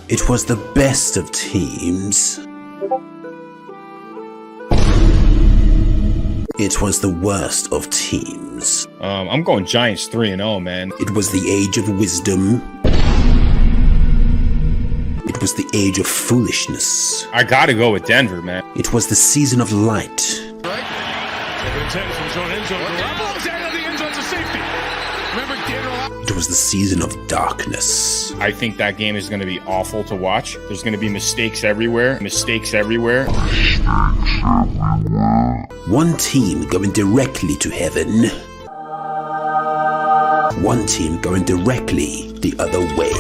It was the best of teams. It was the worst of teams. I'm going Giants 3-0, man. It was the age of wisdom. It was the age of foolishness. I gotta go with Denver, man. It was the season of light. It was the season of darkness. I think that game is going to be awful to watch. There's going to be mistakes everywhere. One team going directly to heaven. One team going directly the other way.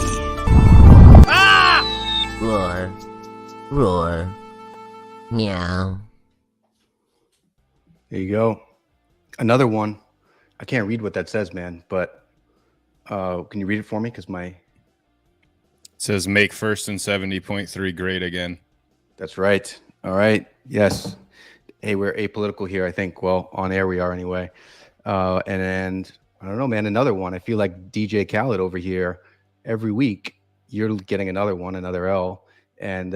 Roar. Roar. Meow. There you go. Another one. I can't read what that says, man, but can you read it for me? Because It says make 1st and 70.3 great again. That's right. All right. Yes. Hey, we're apolitical here, I think. Well, on air we are anyway. And I don't know, man, another one. I feel like DJ Khaled over here every week. You're getting another one, another L, and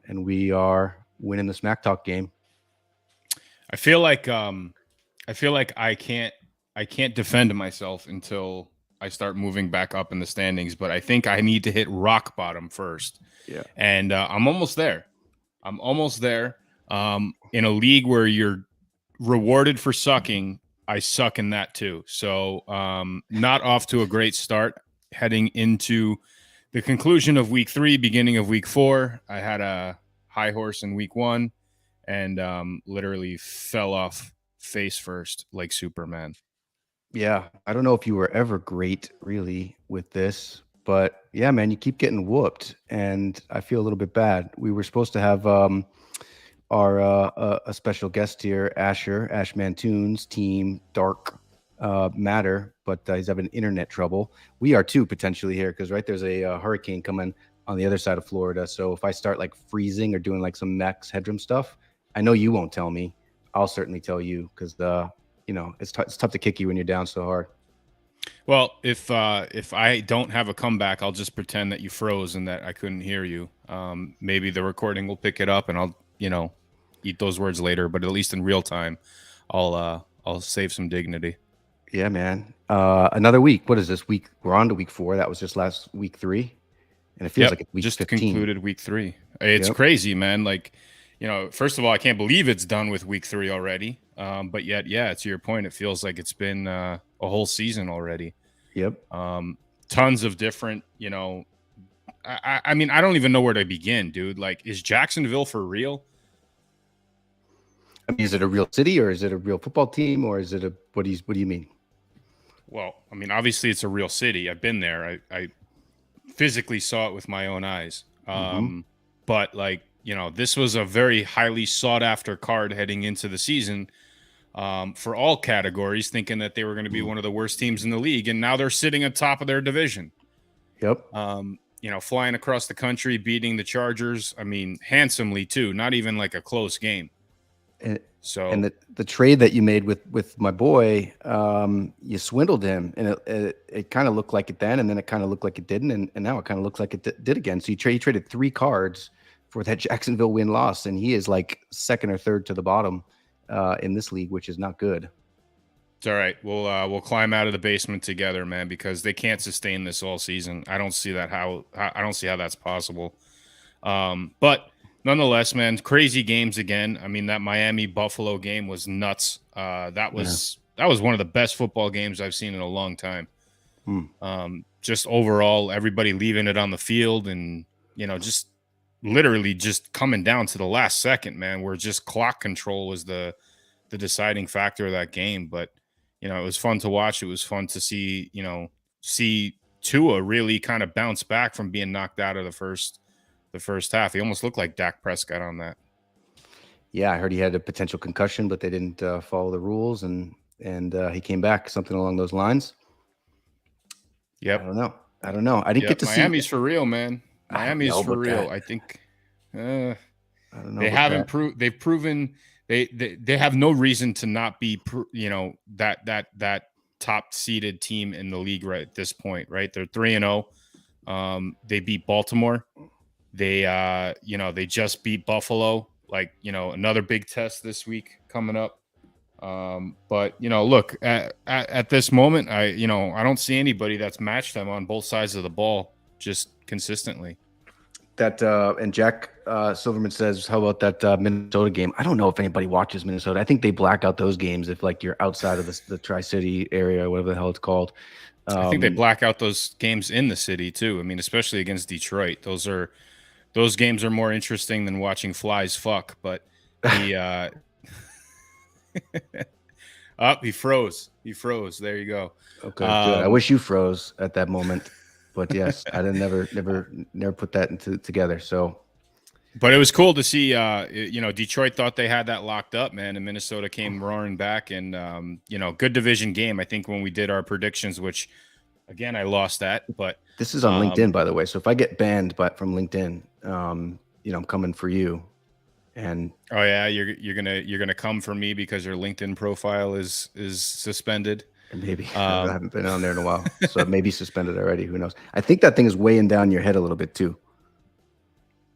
we are winning the Smack Talk game. I feel like I can't defend myself until I start moving back up in the standings, but I think I need to hit rock bottom first. Yeah. And I'm almost there. In a league where you're rewarded for sucking, I suck in that too. So not off to a great start heading into the conclusion of week 3, beginning of week 4. I had a high horse in week 1 and literally fell off face first like Superman. Yeah, I don't know if you were ever great really with this, but yeah, man, you keep getting whooped, and I feel a little bit bad. We were supposed to have our a special guest here, Ashmantoons team Dark Matter, but he's having internet trouble. We are too potentially here because there's a hurricane coming on the other side of Florida. So if I start like freezing or doing like some Max Headroom stuff, I know you won't tell me. I'll certainly tell you because it's tough to kick you when you're down so hard. Well, if I don't have a comeback, I'll just pretend that you froze and that I couldn't hear you. Maybe the recording will pick it up, and I'll eat those words later. But at least in real time, I'll save some dignity. Yeah, man. Another week. What is this week? We're on to week 4. That was just last week 3, and it feels like it's week just 15. Concluded week 3. It's crazy, man. Like, first of all, I can't believe it's done with week 3 already. But yet, yeah, to your point, it feels like it's been a whole season already. Yep. Tons of different, I mean, I don't even know where to begin, dude. Like, is Jacksonville for real? I mean, is it a real city or is it a real football team or is it what do you mean? Well, I mean, obviously it's a real city. I've been there. I physically saw it with my own eyes. But like, this was a very highly sought after card heading into the season for all categories, thinking that they were going to be one of the worst teams in the league. And now they're sitting at top of their division. Yep. Flying across the country, beating the Chargers. I mean, handsomely too, not even like a close game. And the trade that you made with my boy, you swindled him, and it kind of looked like it then, and then it kind of looked like it didn't, and now it kind of looks like it did again. So you traded 3 cards for that Jacksonville win-loss, and he is like second or third to the bottom in this league, which is not good. It's all right. We'll climb out of the basement together, man, because they can't sustain this all season. I don't see how that's possible. But nonetheless, man, crazy games again. I mean, that Miami Buffalo game was nuts. That was one of the best football games I've seen in a long time. Just overall, everybody leaving it on the field, and just literally just coming down to the last second, man, where just clock control was the deciding factor of that game. But it was fun to watch. It was fun to see Tua really kind of bounce back from being knocked out of the first half. He almost looked like Dak Prescott on that. Yeah, I heard he had a potential concussion, but they didn't follow the rules, and he came back, something along those lines. Yep. I don't know. I didn't get to see. Miami's for real, man. Miami's for real. I think I don't know. They haven't proved. They've proven they have no reason to not be that top seeded team in the league right at this point. Right, they're 3-0. They beat Baltimore. They just beat Buffalo. Like, another big test this week coming up. But look, at this moment, I don't see anybody that's matched them on both sides of the ball just consistently. That and Jack Silverman says, "How about that Minnesota game?" I don't know if anybody watches Minnesota. I think they black out those games if like you're outside of the Tri-City area, whatever the hell it's called. I think they black out those games in the city too. I mean, especially against Detroit. Those games are more interesting than watching flies fuck. But the he froze. He froze. There you go. Okay, good. I wish you froze at that moment. But yes, I didn't never put that together. So, but it was cool to see. Detroit thought they had that locked up, man, and Minnesota came roaring back. And good division game. I think when we did our predictions, which again I lost that, but this is on LinkedIn, by the way. So if I get banned from LinkedIn, I'm coming for you. And oh yeah, you're gonna come for me because your LinkedIn profile is suspended. Maybe I haven't been on there in a while, so it may be suspended already. Who knows? I think that thing is weighing down your head a little bit too.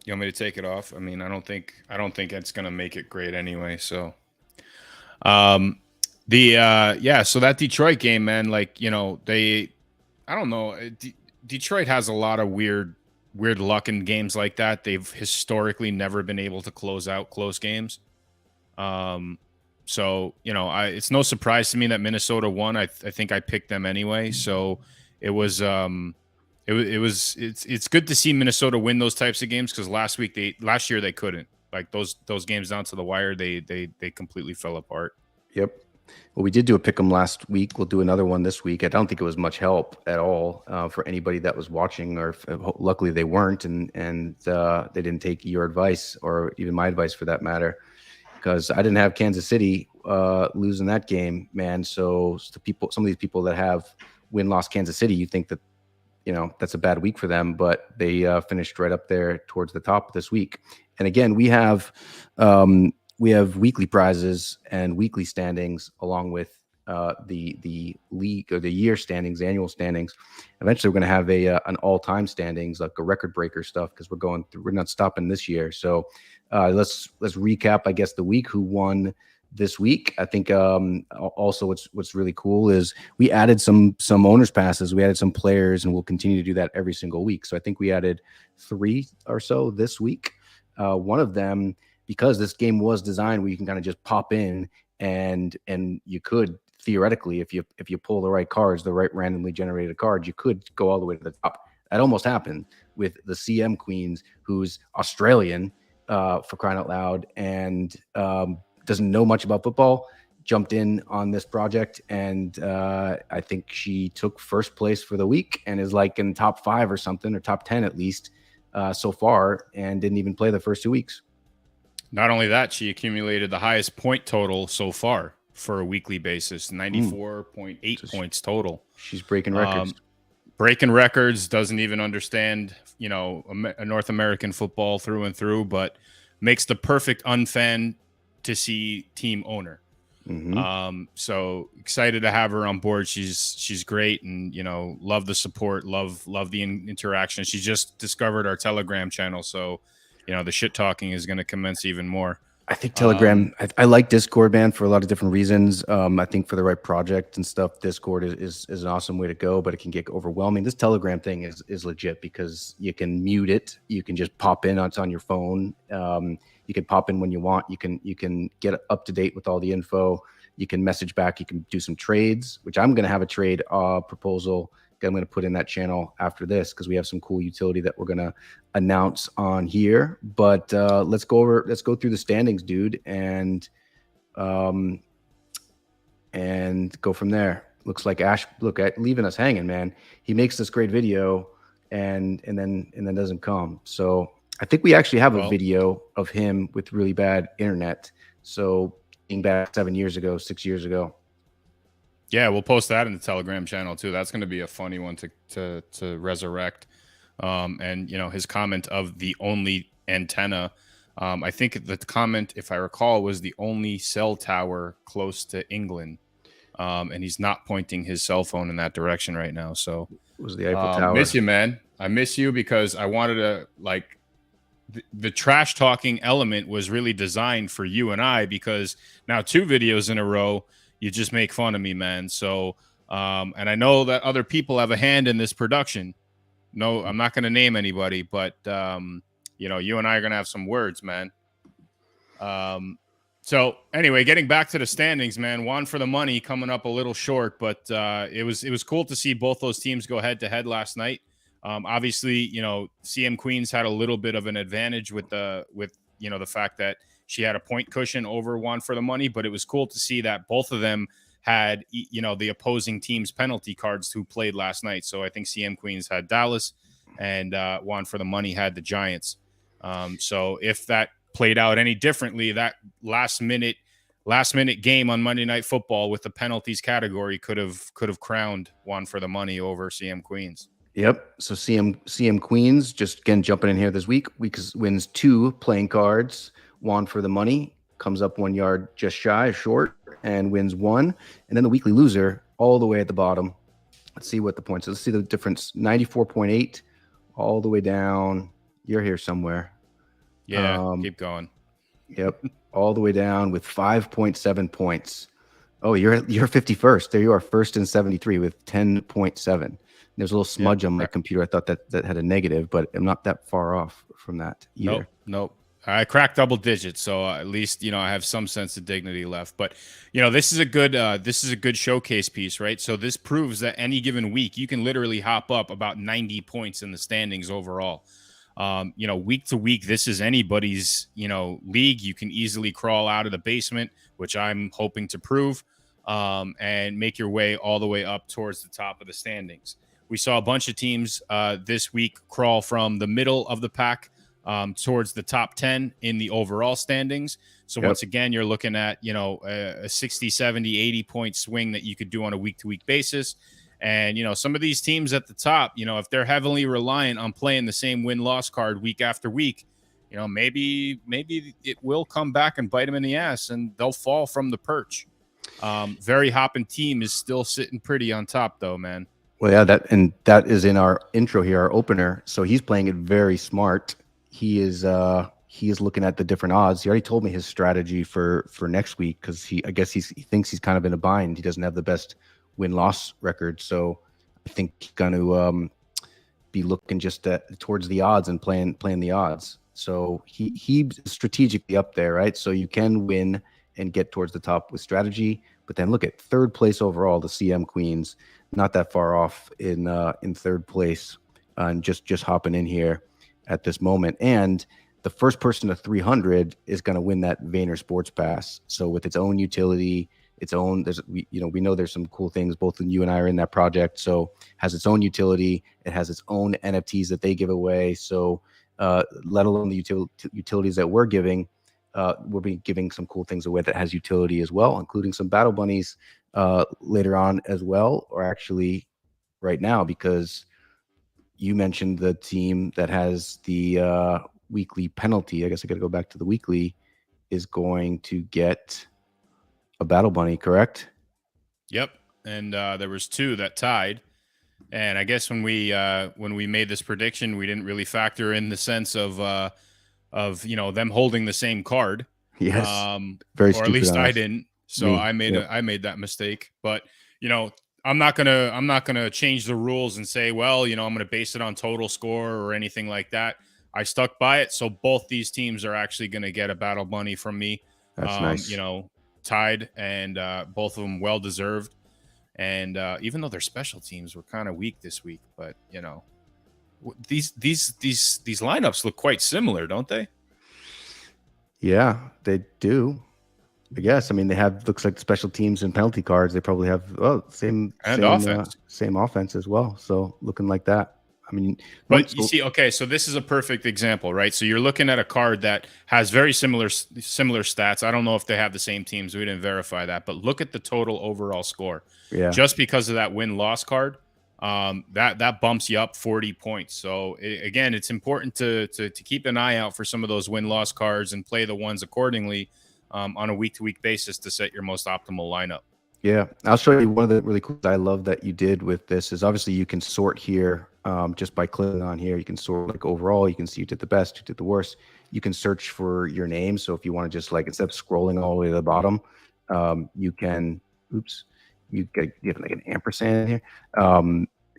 You want me to take it off? I mean, I don't think it's gonna make it great anyway. So, so that Detroit game, man, like I don't know, Detroit has a lot of weird luck in games like that. They've historically never been able to close out close games. So, it's no surprise to me that Minnesota won. I think I picked them anyway. So it was, it's good to see Minnesota win those types of games because last year they couldn't. Like those games down to the wire, they completely fell apart. Yep. Well, we did do a pick 'em last week. We'll do another one this week. I don't think it was much help at all for anybody that was watching, or luckily they weren't, and they didn't take your advice or even my advice for that matter. Because I didn't have Kansas City losing that game, man. So some of these people that have win-loss Kansas City, you think that that's a bad week for them, but they finished right up there towards the top this week. And again, we have weekly prizes and weekly standings along with the league or the year standings, annual standings. Eventually, we're going to have an all-time standings, like a record breaker stuff, because we're not stopping this year. So let's recap, I guess, the week who won this week. I think also what's really cool is we added some owners passes, we added some players, and we'll continue to do that every single week. So I think we added 3 or so this week. One of them, because this game was designed where you can kind of just pop in and you could theoretically, if you pull the right cards, the right randomly generated cards, you could go all the way to the top. That almost happened with the CM Queens, who's Australian, for crying out loud, and doesn't know much about football, jumped in on this project, and I think she took first place for the week and is like in top 5 or something, or top 10 at least so far, and didn't even play the first 2 weeks. Not only that, she accumulated the highest point total so far for a weekly basis, 94.8 points total. She's breaking records. Doesn't even understand, North American football through and through, but makes the perfect unfantasy team owner. So excited to have her on board. She's great, and love the support, love the interaction. She just discovered our Telegram channel, so the shit talking is going to commence even more. I think Telegram, I like Discord, man, for a lot of different reasons. I think for the right project and stuff, Discord is an awesome way to go, but it can get overwhelming. This Telegram thing is legit because you can mute it. You can just pop in. It's on your phone. You can pop in when you want. You can get up to date with all the info. You can message back. You can do some trades, which I'm going to have a trade proposal I'm going to put in that channel after this because we have some cool utility that we're going to announce on here. But let's go through the standings, dude, and go from there. Looks like Ash, leaving us hanging, man. He makes this great video and then doesn't come. So I think we actually have a video of him with really bad internet. So being back 6 years ago. Yeah, we'll post that in the Telegram channel too. That's going to be a funny one to resurrect. And his comment of the only antenna. I think the comment, if I recall, was the only cell tower close to England. And he's not pointing his cell phone in that direction right now. So it was the Eiffel Tower. Miss you, man. I miss you because I wanted to the trash talking element was really designed for you and I, because now 2 videos in a row, you just make fun of me, man. So, and I know that other people have a hand in this production. No, I'm not going to name anybody, but, you and I are going to have some words, man. So anyway, getting back to the standings, man, Juan for the money coming up a little short, but it was cool to see both those teams go head to head last night. Obviously, CM Queens had a little bit of an advantage with the fact that she had a point cushion over Juan for the money, but it was cool to see that both of them had the opposing team's penalty cards who played last night. So I think CM Queens had Dallas, and Juan for the money had the Giants. So if that played out any differently, that last minute game on Monday Night Football with the penalties category could have crowned Juan for the money over CM Queens. Yep. So CM Queens, just again jumping in here this week, wins 2 playing cards. Juan for the money comes up 1 yard just shy, short, and wins 1. And then the weekly loser all the way at the bottom. Let's see what the points. Let's see the difference. 94.8 all the way down. You're here somewhere. Yeah, keep going. Yep, all the way down with 5.7 points. Oh, you're 51st. There you are, first and 73 with 10.7. There's a little smudge on my computer. I thought that had a negative, but I'm not that far off from that either. Nope. I cracked double digits, so at least I have some sense of dignity left. But this is a good showcase piece, right? So this proves that any given week you can literally hop up about 90 points in the standings overall. Week to week, this is anybody's, league. You can easily crawl out of the basement, which I'm hoping to prove, and make your way all the way up towards the top of the standings. We saw a bunch of teams this week crawl from the middle of the pack towards the top 10 in the overall standings. So once again, you're looking at, a 60, 70, 80 point swing that you could do on a week to week basis. And, some of these teams at the top, if they're heavily reliant on playing the same win-loss card week after week, maybe it will come back and bite them in the ass and they'll fall from the perch. Very hopping team is still sitting pretty on top, though, man. Well, yeah, that is in our intro here, our opener. So he's playing it very smart. He is looking at the different odds. He already told me his strategy for next week, because I guess he thinks he's kind of in a bind. He doesn't have the best win-loss record, so I think he's going to be looking just towards the odds and playing the odds. So he's strategically up there, right? So you can win and get towards the top with strategy, but then look at 3rd place overall, the CM Queens, not that far off in 3rd place, and just hopping in here at this moment. And the first person to 300 is going to win that Vayner Sports Pass. So with its own utility, we know there's some cool things. Both you and I are in that project. So has its own utility. It has its own NFTs that they give away. So let alone the utilities that we're giving, we'll be giving some cool things away that has utility as well, including some battle bunnies later on as well, or actually right now, because you mentioned the team that has the weekly penalty. I guess I got to go back to the weekly, is going to get a battle bunny, correct? Yep. And there was 2 that tied. And I guess when we made this prediction, we didn't really factor in the sense of them holding the same card. Yes. Or at least I didn't. So I made that mistake. But I'm not gonna change the rules and say, well, I'm gonna base it on total score or anything like that. I stuck by it. So both these teams are actually gonna get a battle bunny from me. That's nice. Tied, and both of them well deserved. And even though their special teams were kind of weak this week, but these lineups look quite similar, don't they? Yeah, they do. I guess. I mean, they have, looks like special teams and penalty cards. They probably have same offense, same offense as well. So looking like that. I mean, but you see, okay, so this is a perfect example, right? So you're looking at a card that has very similar stats. I don't know if they have the same teams. We didn't verify that, but look at the total overall score. Yeah. Just because of that win-loss card, that bumps you up 40 points. So again, it's important to keep an eye out for some of those win-loss cards and play the ones accordingly on a week-to-week basis to set your most optimal lineup. Yeah, I'll show you one of the really cool things I love that you did with this is obviously you can sort here just by clicking on here. You can sort like overall. You can see who did the best, who did the worst. You can search for your name. So if you want to just like, instead of scrolling all the way to the bottom, you can, you have like an ampersand here.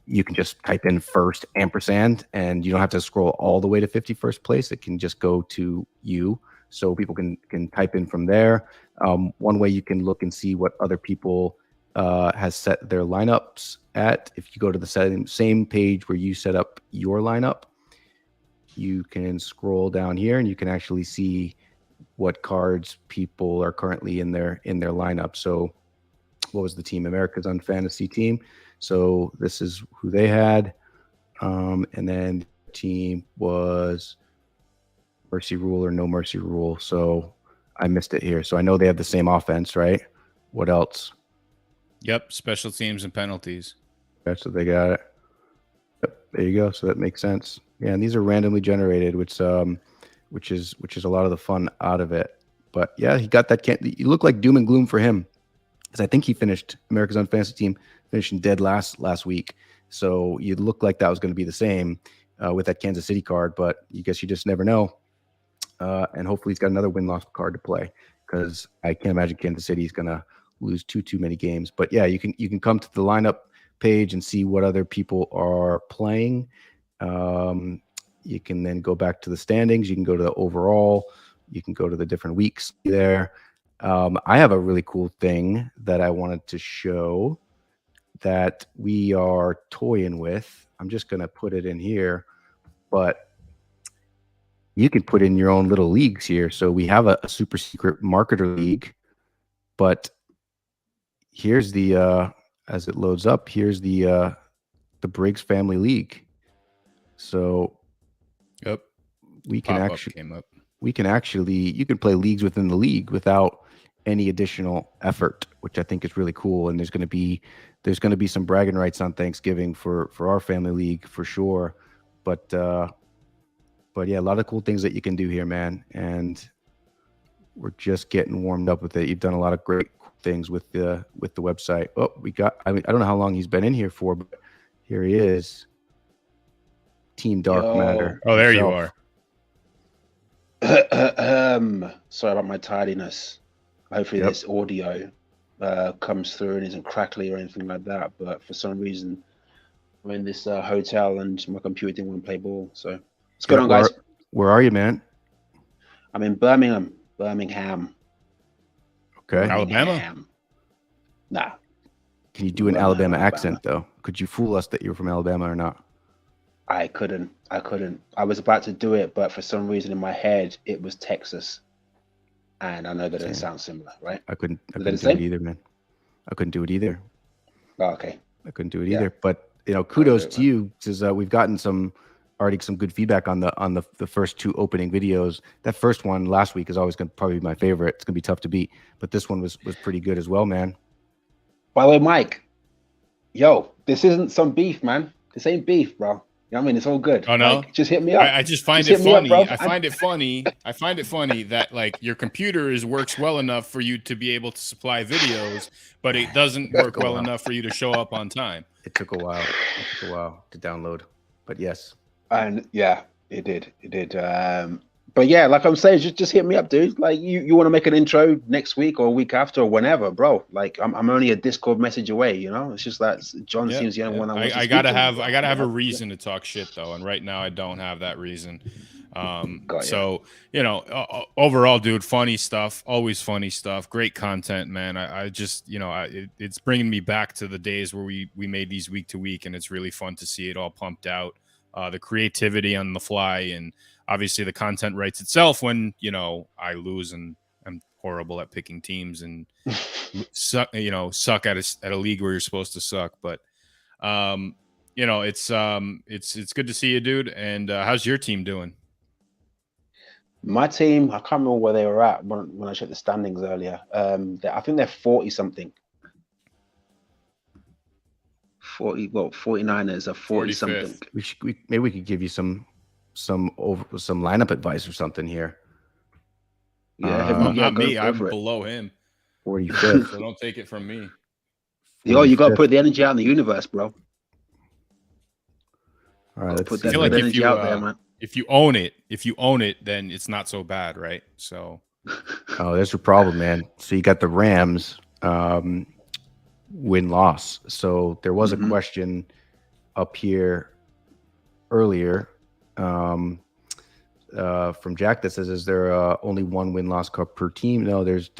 You can just type in first ampersand, and you don't have to scroll all the way to 51st place. It can just go to you. So people can type in from there. One way you can look and see what other people has set their lineups at. If you go to the same page where you set up your lineup, you can scroll down here and you can actually see what cards people are currently in their lineup. So what was the team? America's UNfantasy team. So this is who they had. And then the team was Mercy Rule or No Mercy Rule. So I missed it here. So I know they have the same offense, right? What else? Yep, special teams and penalties. That's what they got it. Yep, there you go. So that makes sense. Yeah, and these are randomly generated, which is a lot of the fun out of it. But yeah, he got that. You look like doom and gloom for him, because I think he finished America's UNfantasy team finishing dead last week. So you look like that was going to be the same with that Kansas City card, but you guess you just never know. And hopefully he's got another win-loss card to play, because I can't imagine Kansas City is going to lose too many games. But yeah, you can come to the lineup page and see what other people are playing. You can then go back to the standings. You can go to the overall. You can go to the different weeks there. I have a really cool thing that I wanted to show that we are toying with. I'm just going to put it in here, but you can put in your own little leagues here. So we have a super secret marketer league, but here's the as it loads up, here's the Briggs Family League. So yep, we can actually you can play leagues within the league without any additional effort, which I think is really cool. And there's going to be some bragging rights on Thanksgiving for our family league for sure. But yeah, a lot of cool things that you can do here, man. And we're just getting warmed up with it. You've done a lot of great things with the website. Oh, I don't know how long he's been in here for, but here he is. Team Dark Matter. Oh, there you are. Sorry about my tardiness. Hopefully this audio comes through and isn't crackly or anything like that. But for some reason, I'm in this hotel and my computer didn't want to play ball. So what's going on, guys? Where are you, man? I'm in Birmingham. Okay. Alabama? Nah. Can you do an Alabama accent, though? Could you fool us that you're from Alabama or not? I couldn't. I was about to do it, but for some reason in my head, it was Texas. And I know that it sounds similar, right? I couldn't do it either, man. I couldn't do it either. Oh, okay. I couldn't do it either. But, kudos to you, because we've gotten already some good feedback on the first two opening videos. That first one last week is always going to probably be my favorite. It's going to be tough to beat. But this one was pretty good as well, man. By the way, Mike, this isn't some beef, man. This ain't beef, bro. You know what I mean? It's all good. Oh, no? Like, just hit me up. I just find it funny. I find it funny that like your computer works well enough for you to be able to supply videos, but it doesn't work well enough for you to show up on time. It took a while. To download. But yes. And yeah, it did. But yeah, like I'm saying, just hit me up, dude. Like you want to make an intro next week or a week after or whenever, bro. Like I'm only a Discord message away, It's just that John seems the only one I gotta have a reason to talk shit though, and right now I don't have that reason. So overall, dude, funny stuff, always funny stuff, great content, man. I just it's bringing me back to the days where we made these week to week, and it's really fun to see it all pumped out. The creativity on the fly, and obviously the content writes itself when I lose and I'm horrible at picking teams and suck at a league where you're supposed to suck. But it's good to see you, dude. And how's your team doing? My team, I can't remember where they were at when I checked the standings earlier. I think they're 40 something. 49ers are 40 something. Maybe we could give you some lineup advice or something here. Yeah, not me. I'm below him. 45th. So don't take it from me. You got to put the energy out in the universe, bro. All right, Gotta let's put see. I that feel good like energy out there, man. if you own it, then it's not so bad, right? So Oh, there's your problem, man. So you got the Rams win-loss. So there was a Mhm. question up here earlier from Jack that says, "Is there only one win-loss card per team?" No, there's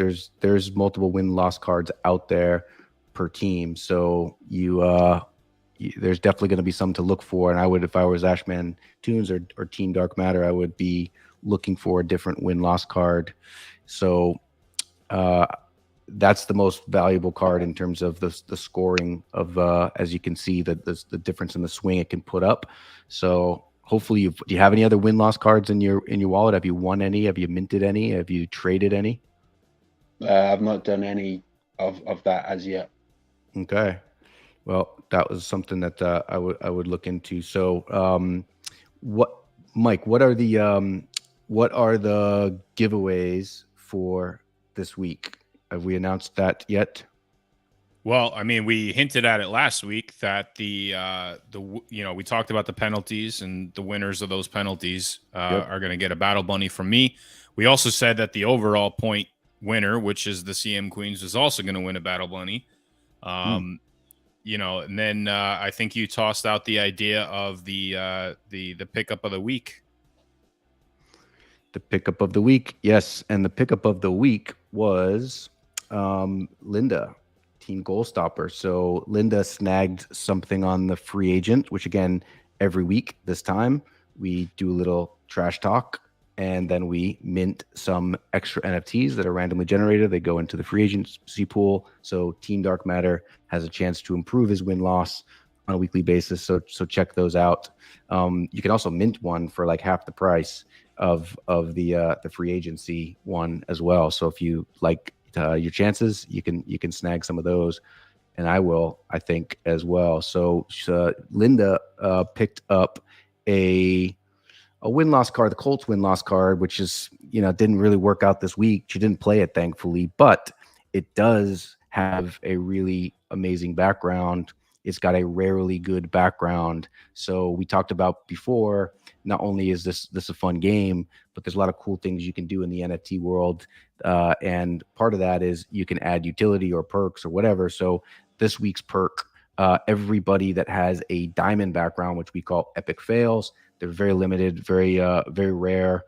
multiple win-loss cards out there per team. So there's definitely going to be some to look for. And I would, if I was Ashmantoons or Team Dark Matter, I would be looking for a different win-loss card. So that's the most valuable card in terms of the scoring of, as you can see, the difference in the swing it can put up. So hopefully, do you have any other win-loss cards in your wallet? Have you won any? Have you minted any? Have you traded any? I've not done any of that as yet. Okay. Well, that was something that I would look into. So, Mike? What are the giveaways for this week? Have we announced that yet? well, I mean, we hinted at it last week that we talked about the penalties, and the winners of those penalties are going to get a battle bunny from me. We also said that the overall point winner, which is the CM Queens, was also going to win a battle bunny. And then I think you tossed out the idea of the pickup of the week. The pickup of the week, yes, and the pickup of the week was Linda, Team Goal Stopper. So Linda snagged something on the free agent, which again, every week this time we do a little trash talk, and then we mint some extra NFTs that are randomly generated. They go into the free agency pool. So Team Dark Matter has a chance to improve his win-loss on a weekly basis. So check those out. You can also mint one for like half the price of the free agency one as well. So if you like your chances, you can snag some of those, and I think as well. So Linda picked up a win-loss card, the Colts win-loss card, which is, didn't really work out this week. She didn't play it, thankfully, but it does have a really amazing background. It's got a rarely good background. So we talked about before, not only is this a fun game, but there's a lot of cool things you can do in the NFT world. And part of that is you can add utility or perks or whatever. So this week's perk, everybody that has a diamond background, which we call epic fails, they're very limited, very rare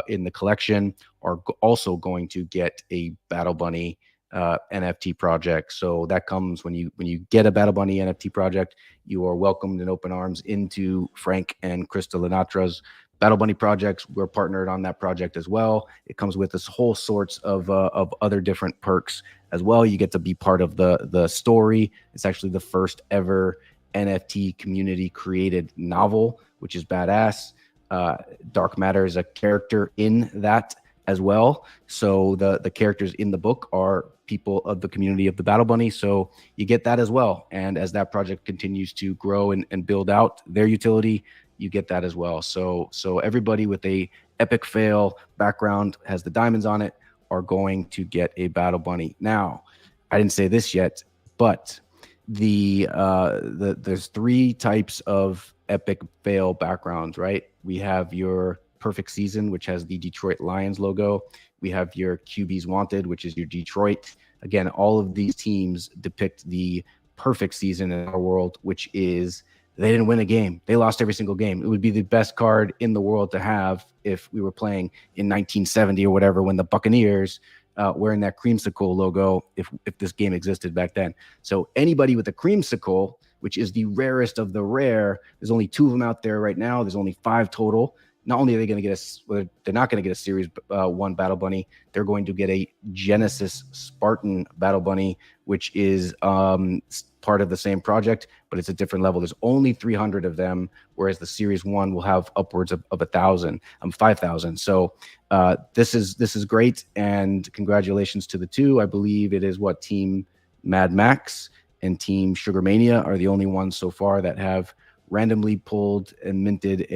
in the collection, are also going to get a Battle Bunny NFT project. So that comes when you get a Battle Bunny NFT project, you are welcomed in open arms into Frank and Krista Linatra's Battle Bunny projects. We're partnered on that project as well. It comes with this whole sorts of other different perks as well. You get to be part of the story. It's actually the first ever NFT community created novel, which is badass. Dark Matter is a character in that as well. So the characters in the book are people of the community of the Battle Bunny. So you get that as well. And as that project continues to grow and build out their utility, you get that as well. So everybody with a epic fail background has the diamonds on it are going to get a Battle Bunny. Now, I didn't say this yet, but there's three types of epic fail backgrounds, right? We have your perfect season, which has the Detroit Lions logo. We have your QB's Wanted, which is your Detroit. Again, all of these teams depict the perfect season in our world, which is they didn't win a game. They lost every single game. It would be the best card in the world to have if we were playing in 1970 or whatever, when the Buccaneers wearing that creamsicle logo, if this game existed back then. So anybody with a creamsicle, which is the rarest of the rare, there's only 2 of them out there right now. There's only 5 total. Not only are they going to get they're not going to get a Series 1 Battle Bunny, they're going to get a Genesis Spartan Battle Bunny, which is part of the same project, but it's a different level. There's only 300 of them, whereas the Series 1 will have upwards of 1,000, 5,000. So this is great, and congratulations to the two. I believe it is Team Mad Max and Team Sugar Mania are the only ones so far that have randomly pulled and minted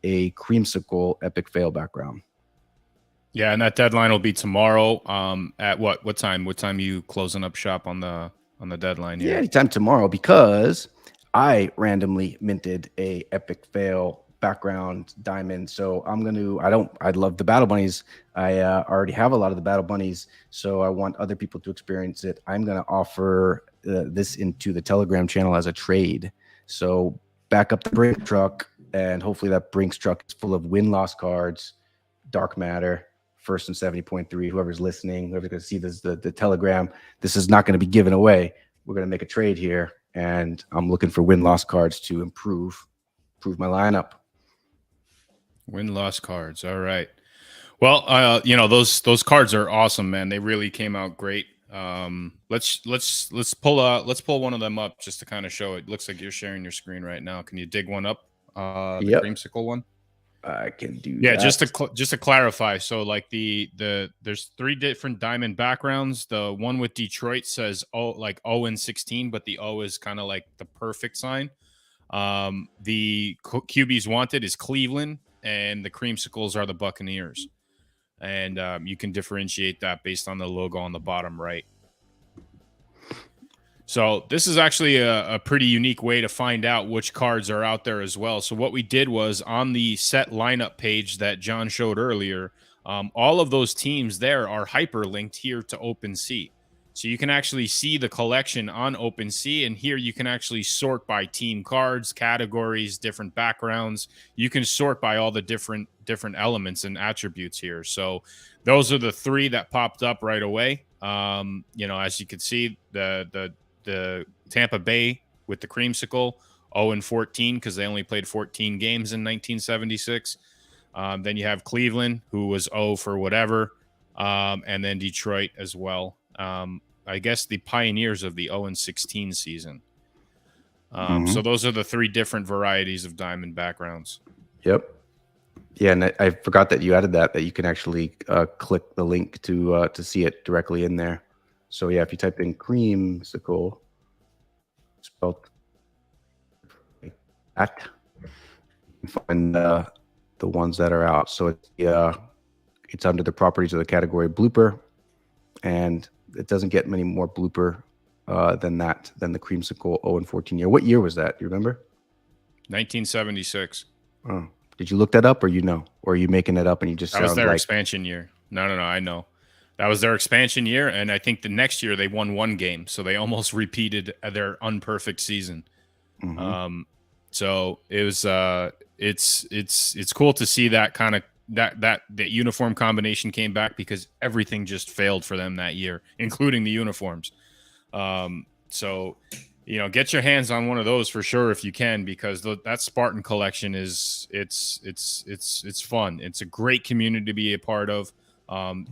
a creamsicle epic fail background. Yeah, and that deadline will be tomorrow. At what time? What time are you closing up shop on the deadline here? Yeah, anytime tomorrow, because I randomly minted a epic fail background diamond. So I love the battle bunnies. I already have a lot of the battle bunnies, so I want other people to experience it. I'm going to offer this into the Telegram channel as a trade. So back up the Brink truck, and hopefully that Brinks truck is full of win-loss cards, dark matter, first and 70.3. Whoever's listening, whoever's going to see this, the Telegram, this is not going to be given away. We're going to make a trade here, and I'm looking for win-loss cards to improve my lineup. Win-loss cards. All right. Well, those cards are awesome, man. They really came out great. Let's pull one of them up just to kind of show it. Looks like you're sharing your screen right now. Can you dig one up? The creamsicle one. I can do. Yeah, that. just to clarify. So like there's 3 different diamond backgrounds. The one with Detroit says like 0-16, but the O is kind of like the perfect sign. The QBs wanted is Cleveland, and the creamsicles are the Buccaneers. And you can differentiate that based on the logo on the bottom right. So this is actually a pretty unique way to find out which cards are out there as well. So what we did was on the set lineup page that John showed earlier, all of those teams there are hyperlinked here to OpenSea. So you can actually see the collection on OpenSea, and here you can actually sort by team cards, categories, different backgrounds. You can sort by all the different elements and attributes here. So those are the 3 that popped up right away. As you can see, the Tampa Bay with the creamsicle, 0-14 because they only played 14 games in 1976. Then you have Cleveland, who was 0 for whatever, and then Detroit as well. I guess the pioneers of the 0-16 season. So those are the 3 different varieties of diamond backgrounds. Yep. Yeah, and I forgot that you added that you can actually click the link to see it directly in there. So yeah, if you type in creamsicle, spelled like that, you can find the ones that are out. So it's under the properties of the category blooper, and it doesn't get many more blooper than the creamsicle 0-14 year. What year was that? Do you remember? 1976. Oh, did you look that up, or or are you making it up and you just that was their expansion year? No, I know. That was their expansion year, and I think the next year they won 1 game, so they almost repeated their unperfect season. So it was it's cool to see that kind of that uniform combination came back, because everything just failed for them that year, including the uniforms. So get your hands on one of those for sure if you can, because that Spartan collection it's fun. It's a great community to be a part of.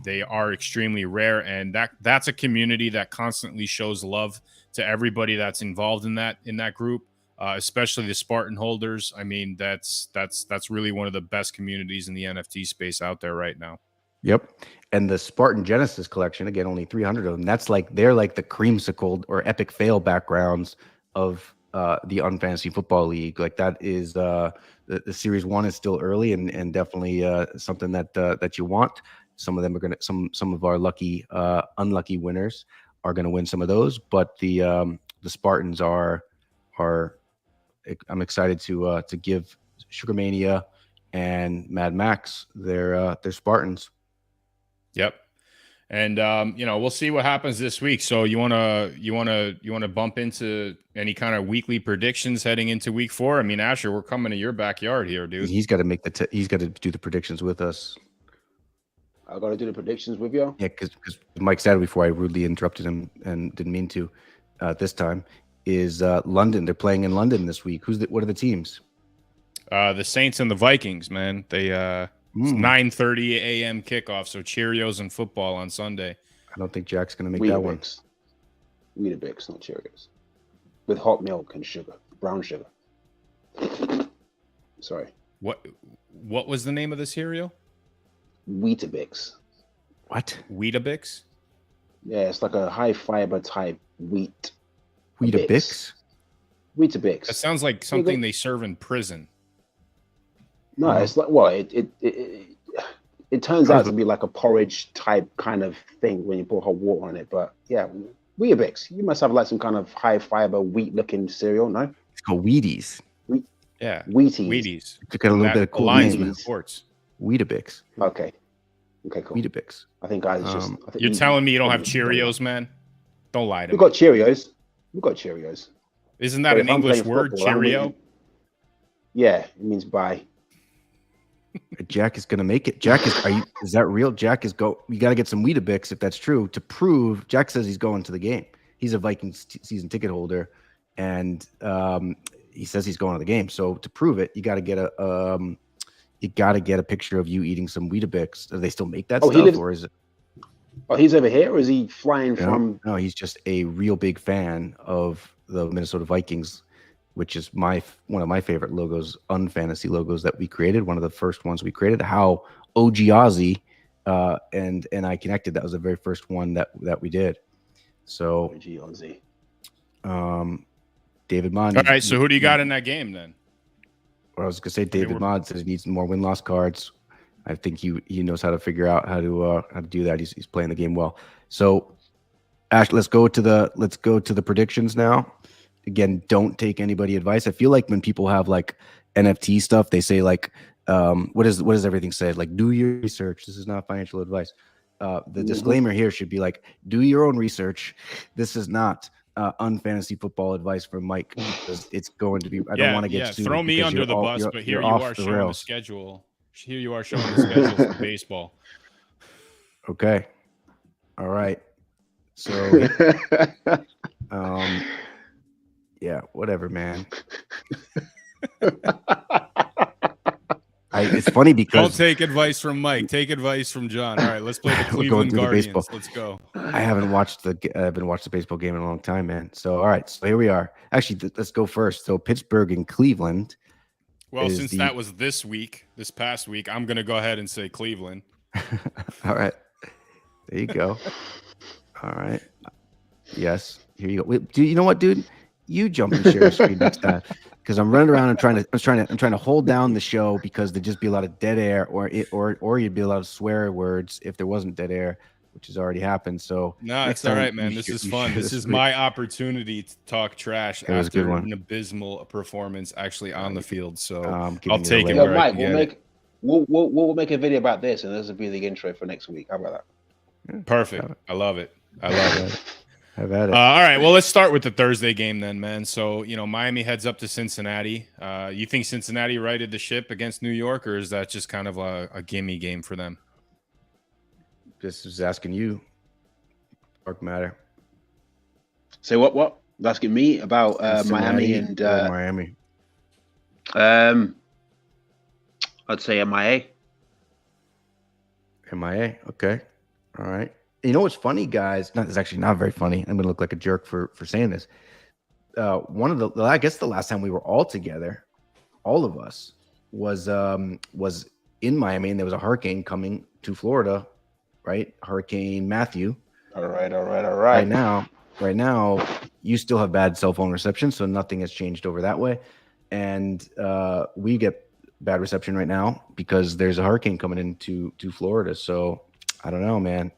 They are extremely rare, and that's a community that constantly shows love to everybody that's involved in that group, especially the Spartan holders. I mean, that's really one of the best communities in the NFT space out there right now. Yep. And the Spartan Genesis collection, again, only 300 of them. They're like the creamsicle or epic fail backgrounds of the UNfantasy Football League. Like that is the Series 1 is still early and definitely something that you want. Some of them are gonna some of our unlucky winners are gonna win some of those, but the Spartans are I'm excited to give Sugarmania and Mad Max their Spartans. Yep. And we'll see what happens this week. So you wanna bump into any kind of weekly predictions heading into week 4? I mean, Asher, we're coming to your backyard here, dude. He's got to he's got to do the predictions with us. I got to do the predictions with you. Yeah, because Mike said before I rudely interrupted him and didn't mean to. This time is London. They're playing in London this week. What are the teams? The Saints and the Vikings, man. They 9:30 a.m. kickoff. So Cheerios and football on Sunday. I don't think Jack's going to make that one. Weetabix, not Cheerios, with hot milk and sugar, brown sugar. Sorry. What was the name of the cereal? Weetabix. What? Weetabix? Yeah, it's like a high fiber type wheat. Weetabix? Weetabix. That sounds like something they serve in prison. No, it's like, well, it turns out to be like a porridge type kind of thing when you pour hot water on it. But yeah, Weetabix. You must have like some kind of high fiber wheat looking cereal, no? called Wheaties. Yeah, Wheaties. Wheaties. It's got a little bit of cool aligns name. with sports. Weetabix. Okay. Okay, cool. Weetabix. I think guys just. I think You're telling me you don't have Cheerios, man? Don't lie to We've me. got Cheerios. We've got Cheerios. Isn't that But an if I'm English playing word, football, I'm Cheerio? eating- Yeah, it means bye. Jack is gonna make it. Jack is that real? Jack is go. You got to get some Weetabix if that's true to prove. Jack says he's going to the game. He's a Vikings season ticket holder, and he says he's going to the game. So to prove it, you got to get a picture of you eating some Weetabix. Do they still make that stuff, or is it? Oh, he's over here, or is he flying from? No, he's just a real big fan of the Minnesota Vikings, which is one of my favorite logos, UNfantasy logos that we created. One of the first ones we created. How OG Ozzy and I connected. That was the very first one that we did. So OG Ozzy. David Mod. All right, so who do you got in that game then? I was gonna say David Mod says he needs more win-loss cards. I think he knows how to figure out how to do that. He's playing the game well. So Ash, let's go to the predictions now. Again, don't take anybody advice. I feel like when people have like NFT stuff, they say like, what does everything say? Like, do your research. This is not financial advice. The disclaimer here should be like, do your own research. This is not unfantasy football advice from Mike, because it's going to be. I don't want to get sued. Throw me under the bus, but here you are showing the schedule. Here you are showing the schedule for baseball. Okay. All right. So, yeah, whatever, man. It's funny because don't take advice from Mike. Take advice from John. All right, let's play the Cleveland Guardians. Let's go. I haven't watched the baseball game in a long time, man. So, all right, so here we are. Actually, let's go first. So, Pittsburgh and Cleveland. Well, since that was this past week, I'm going to go ahead and say Cleveland. All right. There you go. All right. Yes. Here you go. Do you know what, dude? You jump and share the screen next time, because I'm running around and I'm trying to hold down the show, because there'd just be a lot of dead air, or you'd be a lot of swear words if there wasn't dead air, which has already happened. So no, it's all right, man. This is fun. This is my opportunity to talk trash after an abysmal performance actually on the field. So I'll take it. Mike, we'll make a video about this, and this will be the intro for next week. How about that? Perfect. I love it. I love it. Have at it. All right. Well, let's start with the Thursday game then, man. So, Miami heads up to Cincinnati. You think Cincinnati righted the ship against New York, or is that just kind of a gimme game for them? This is asking you, Dark Matter. Say what? Asking me about Miami and Miami. I'd say MIA. MIA. Okay. All right. You know what's funny, guys? It's actually not very funny. I'm gonna look like a jerk for saying this. I guess the last time we were all together, all of us, was in Miami, and there was a hurricane coming to Florida, right? Hurricane Matthew. All right. Right now, you still have bad cell phone reception, so nothing has changed over that way, and we get bad reception right now because there's a hurricane coming into Florida. So I don't know, man.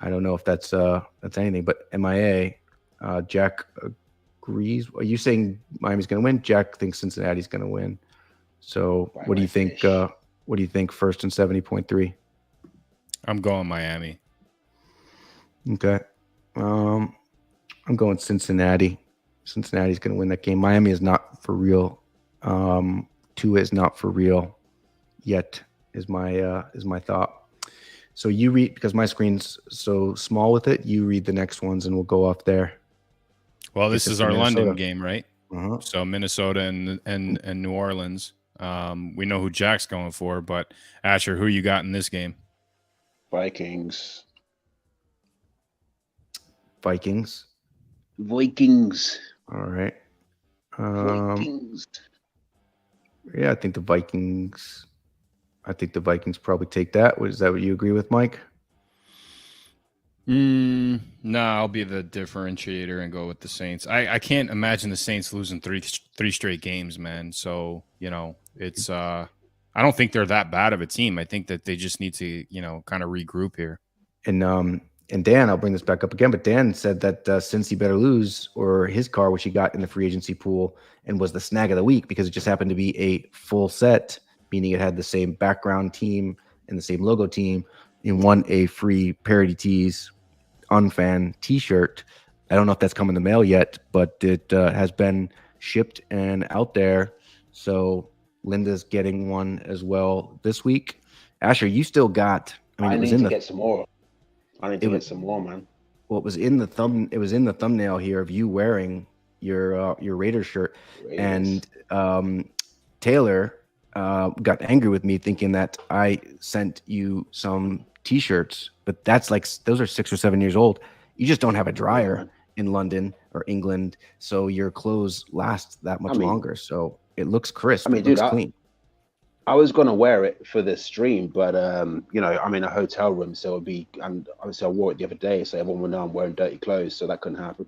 I don't know if that's anything, but MIA, Jack agrees. Are you saying Miami's going to win? Jack thinks Cincinnati's going to win. So what do you think? What do you think? First and 70.3. I'm going Miami. Okay. I'm going Cincinnati. Cincinnati's going to win that game. Miami is not for real. Tua is not for real yet. Is my thought. So you read, because my screen's so small with it, you read the next ones and we'll go off there. Well, this is our London game, right? Uh-huh. So Minnesota and New Orleans. We know who Jack's going for, but Asher, who you got in this game? Vikings. All right. Vikings. Yeah, I think the Vikings probably take that. Is that what you agree with, Mike? No, I'll be the differentiator and go with the Saints. I can't imagine the Saints losing three straight games, man. So, it's I don't think they're that bad of a team. I think that they just need to, kind of regroup here. And And Dan, I'll bring this back up again, but Dan said that since he better lose, or his car, which he got in the free agency pool and was the snag of the week because it just happened to be a full set, meaning it had the same background team and the same logo team, and won a free Parody Tees UNFan t-shirt. I don't know if that's come in the mail yet, but it has been shipped and out there. So Linda's getting one as well this week. Asher, you still got, I need to get some more. I need to get some more, man. Well, it was in the thumbnail here of you wearing your Raiders shirt. Raiders. And Taylor got angry with me thinking that I sent you some t-shirts, but that's like, those are 6 or 7 years old. You just don't have a dryer in London or England, so your clothes last that much longer. So it looks crisp. It looks clean. I was gonna wear it for the stream, but you know, I'm in a hotel room, so it'd be. And obviously, I wore it the other day, so everyone would know I'm wearing dirty clothes, so that couldn't happen.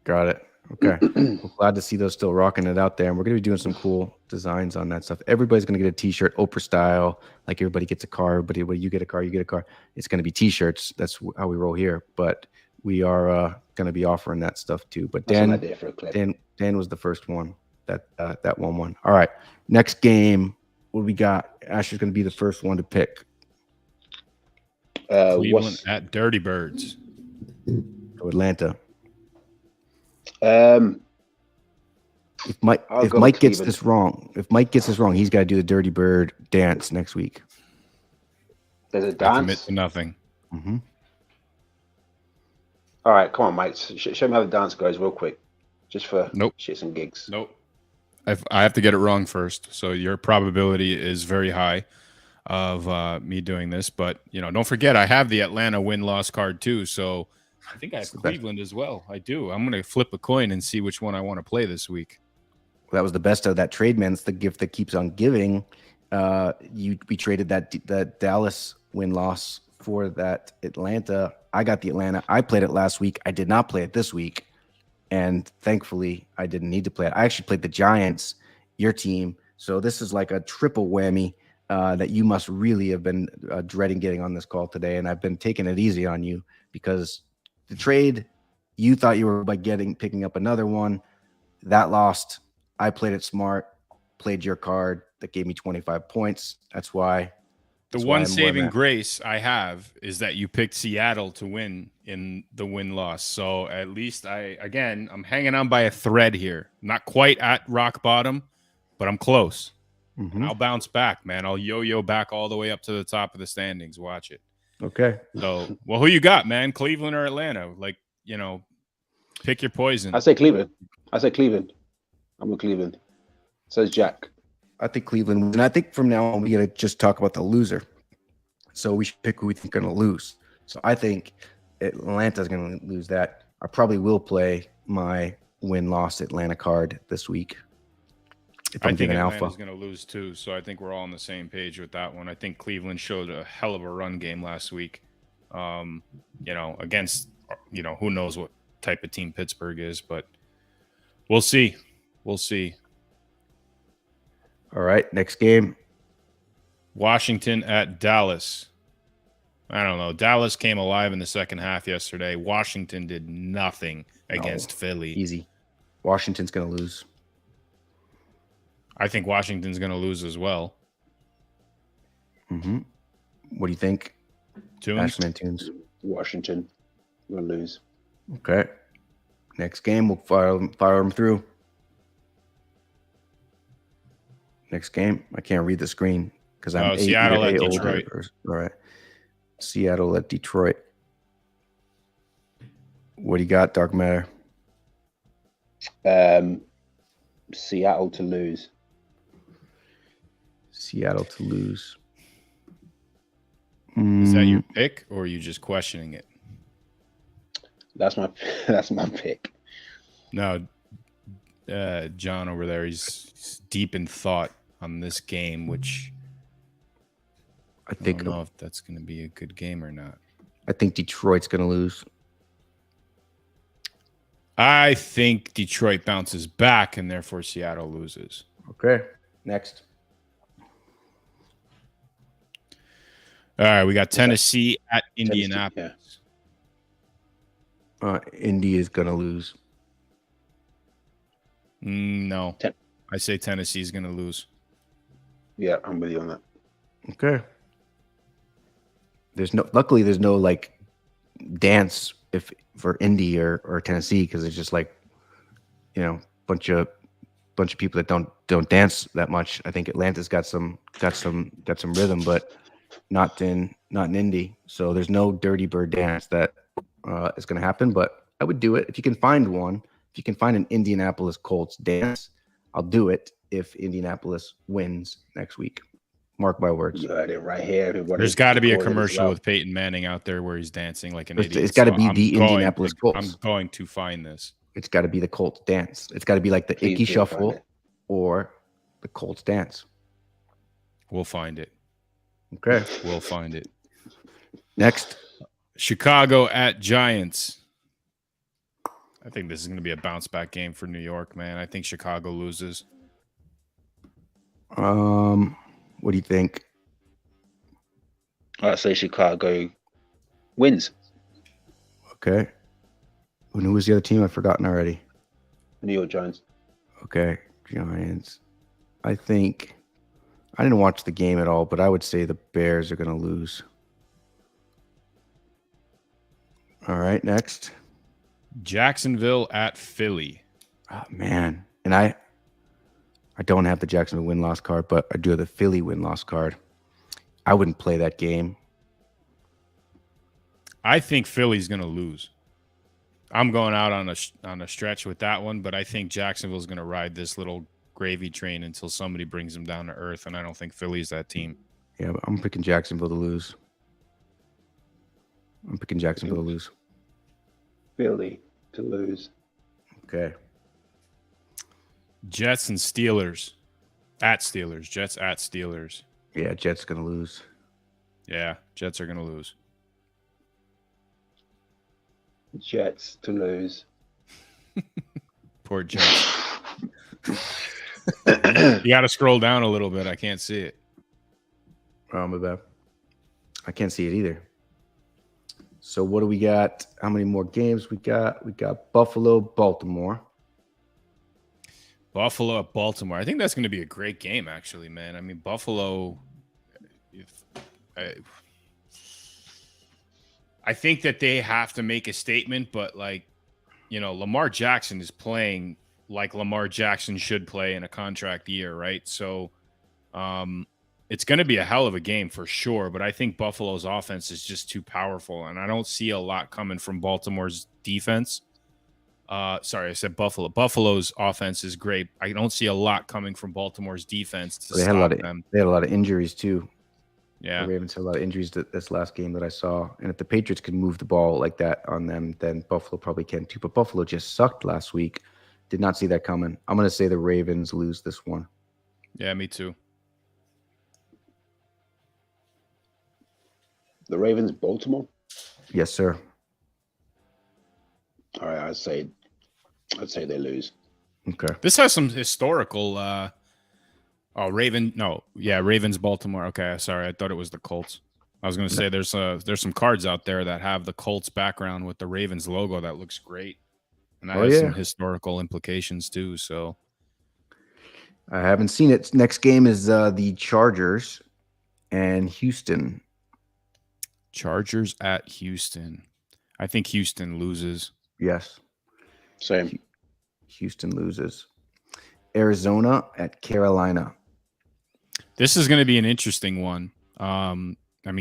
Got it. Okay. Well, glad to see those still rocking it out there, and we're gonna be doing some cool designs on that stuff. Everybody's gonna get a T-shirt, Oprah style, like everybody gets a car. But when you get a car, you get a car. It's gonna be T-shirts. That's how we roll here. But we are gonna be offering that stuff too. But Dan was the first one that won one. All right. Next game. What do we got? Asher's going to be the first one to pick. Cleveland at Dirty Birds. To Atlanta. If Mike gets this wrong, he's got to do the Dirty Bird dance next week. There's a dance? Commit to nothing. Mm-hmm. All right, come on, Mike. Show me how the dance goes real quick. Just for shits and gigs. Nope. I have to get it wrong first, so your probability is very high of me doing this. But don't forget, I have the Atlanta win-loss card too. So I think I have Cleveland as well. I do. I'm going to flip a coin and see which one I want to play this week. Well, that was the best of that trade, man. It's the gift that keeps on giving. We traded that Dallas win-loss for that Atlanta. I got the Atlanta. I played it last week. I did not play it this week. And thankfully, I didn't need to play it. I actually played the Giants, your team. So this is like a triple whammy that you must really have been dreading getting on this call today. And I've been taking it easy on you because the trade, you thought you were picking up another one. That lost. I played it smart, played your card. That gave me 25 points. That's why. The one saving grace I have is that you picked Seattle to win in the win-loss. So at least I'm hanging on by a thread here. Not quite at rock bottom, but I'm close. Mm-hmm. And I'll bounce back, man. I'll yo-yo back all the way up to the top of the standings. Watch it. Okay. So, well, who you got, man? Cleveland or Atlanta? Pick your poison. I say Cleveland. I'm with Cleveland. Says Jack. I think Cleveland, and I think from now on we got to just talk about the loser. So we should pick who we think are going to lose. So I think Atlanta's going to lose that. I probably will play my win-loss Atlanta card this week. I think Atlanta's going to lose too. So I think we're all on the same page with that one. I think Cleveland showed a hell of a run game last week. Against who knows what type of team Pittsburgh is, but we'll see. We'll see. All right, next game. Washington at Dallas. I don't know. Dallas came alive in the second half yesterday. Washington did nothing against Philly. Easy. Washington's going to lose. I think Washington's going to lose as well. Mm-hmm. What do you think? Ashmantoons. Washington will lose. Okay. Next game, we'll fire them through. Next game, I can't read the screen because I'm Seattle at Detroit. All right, Seattle at Detroit. What do you got, Dark Matter? Seattle to lose. Seattle to lose. Is that your pick, or are you just questioning it? That's my pick. No, John over there, he's deep in thought on this game, which I don't know if that's going to be a good game or not. I think Detroit's going to lose. I think Detroit bounces back, and therefore Seattle loses. Okay, next. All right, we got Tennessee at Indianapolis. Indy is gonna lose. No, Ten- I say Tennessee's going to lose. Yeah, I'm with you on that. Okay. Luckily there's no like dance if for Indy or Tennessee, because it's just like, bunch of people that don't dance that much. I think Atlanta's got some rhythm, but not in Indy. So there's no Dirty Bird dance that is going to happen. But I would do it if you can find one. If you can find an Indianapolis Colts dance, I'll do it if Indianapolis wins next week. Mark my words. You heard it right here, everybody. There's got to be a Record it as commercial well. with Peyton Manning out there where he's dancing like an It's idiot. gotta So be I'm the Indianapolis Colts. I'm going to find this. It's got to be the Colts dance. It's got to be like the Please Icky do find Shuffle it. or the Colts dance. We'll find it. Okay. We'll find it. Next. Chicago at Giants. I think this is going to be a bounce back game for New York, man. I think Chicago loses. What do you think? I'd say Chicago wins. Okay. And who was the other team? I've forgotten already. New York Giants. Okay. Giants. I think I didn't watch the game at all, but I would say the Bears are going to lose. All right. Next. Jacksonville at Philly. Oh, man. And I don't have the Jacksonville win-loss card, but I do have the Philly win-loss card. I wouldn't play that game. I think Philly's going to lose. I'm going out on a stretch with that one, but I think Jacksonville's going to ride this little gravy train until somebody brings them down to earth, and I don't think Philly's that team. Yeah, but I'm picking Jacksonville to lose. Philly to lose. Okay. Jets and Steelers. At Steelers. Jets at Steelers. Yeah, Jets going to lose. Yeah, Jets are going to lose. Jets to lose. Poor Jets. You got to scroll down a little bit. I can't see it. Oh, my bad. I can't see it either. So what do we got? How many more games we got? We got Buffalo, Baltimore. Buffalo at Baltimore. I think that's going to be a great game, actually, man. I mean, Buffalo. I think that they have to make a statement, but Lamar Jackson is playing like Lamar Jackson should play in a contract year, right? So it's going to be a hell of a game for sure, but I think Buffalo's offense is just too powerful, and I don't see a lot coming from Baltimore's defense. Sorry, I said Buffalo. Buffalo's offense is great. I don't see a lot coming from Baltimore's defense to stop them. They had a lot of injuries too. Yeah, the Ravens had a lot of injuries this last game that I saw. And if the Patriots can move the ball like that on them, then Buffalo probably can too. But Buffalo just sucked last week. Did not see that coming. I'm going to say the Ravens lose this one. Yeah, me too. The Ravens, Baltimore. Yes, sir. All right, I'd say they lose. Okay. This has some historical. Ravens, Baltimore. Okay, sorry, I thought it was the Colts. I was going to say there's some cards out there that have the Colts background with the Ravens logo that looks great, and that has some historical implications too. So I haven't seen it. Next game is the Chargers and Houston. Chargers at Houston. I think Houston loses. Yes. Same. Houston loses. Arizona at Carolina. This is going to be an interesting one.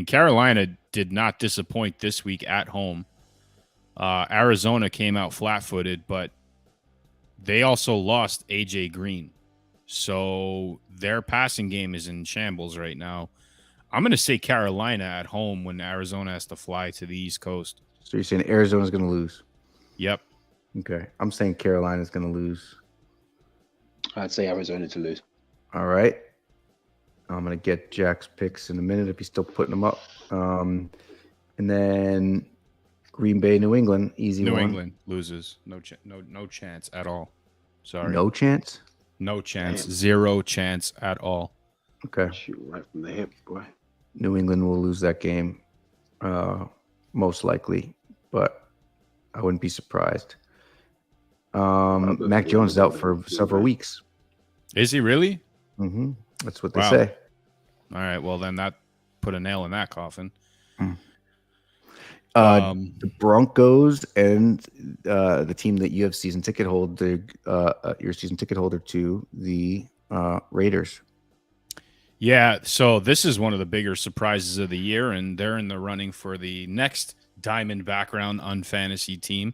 Carolina did not disappoint this week at home. Arizona came out flat-footed, but they also lost A.J. Green. So their passing game is in shambles right now. I'm going to say Carolina at home when Arizona has to fly to the East Coast. So you're saying Arizona's going to lose? Yep. Okay. I'm saying Carolina's going to lose. I'd say Arizona to lose. All right. I'm going to get Jack's picks in a minute if he's still putting them up. And then Green Bay, New England, easy one. New England loses. No chance at all. Sorry. No chance? No chance. Damn. Zero chance at all. Okay. Shoot right from the hip, boy. New England will lose that game, most likely. But I wouldn't be surprised. I'll go Mac for Jones is the out for several weeks. Is he really? Mm-hmm. That's what they Wow. say. All right. Well, then that put a nail in that coffin. The Broncos and the team that you have season ticket holder, your season ticket holder to the Raiders. Yeah, so this is one of the bigger surprises of the year, and they're in the running for the next Diamond background UNfantasy team.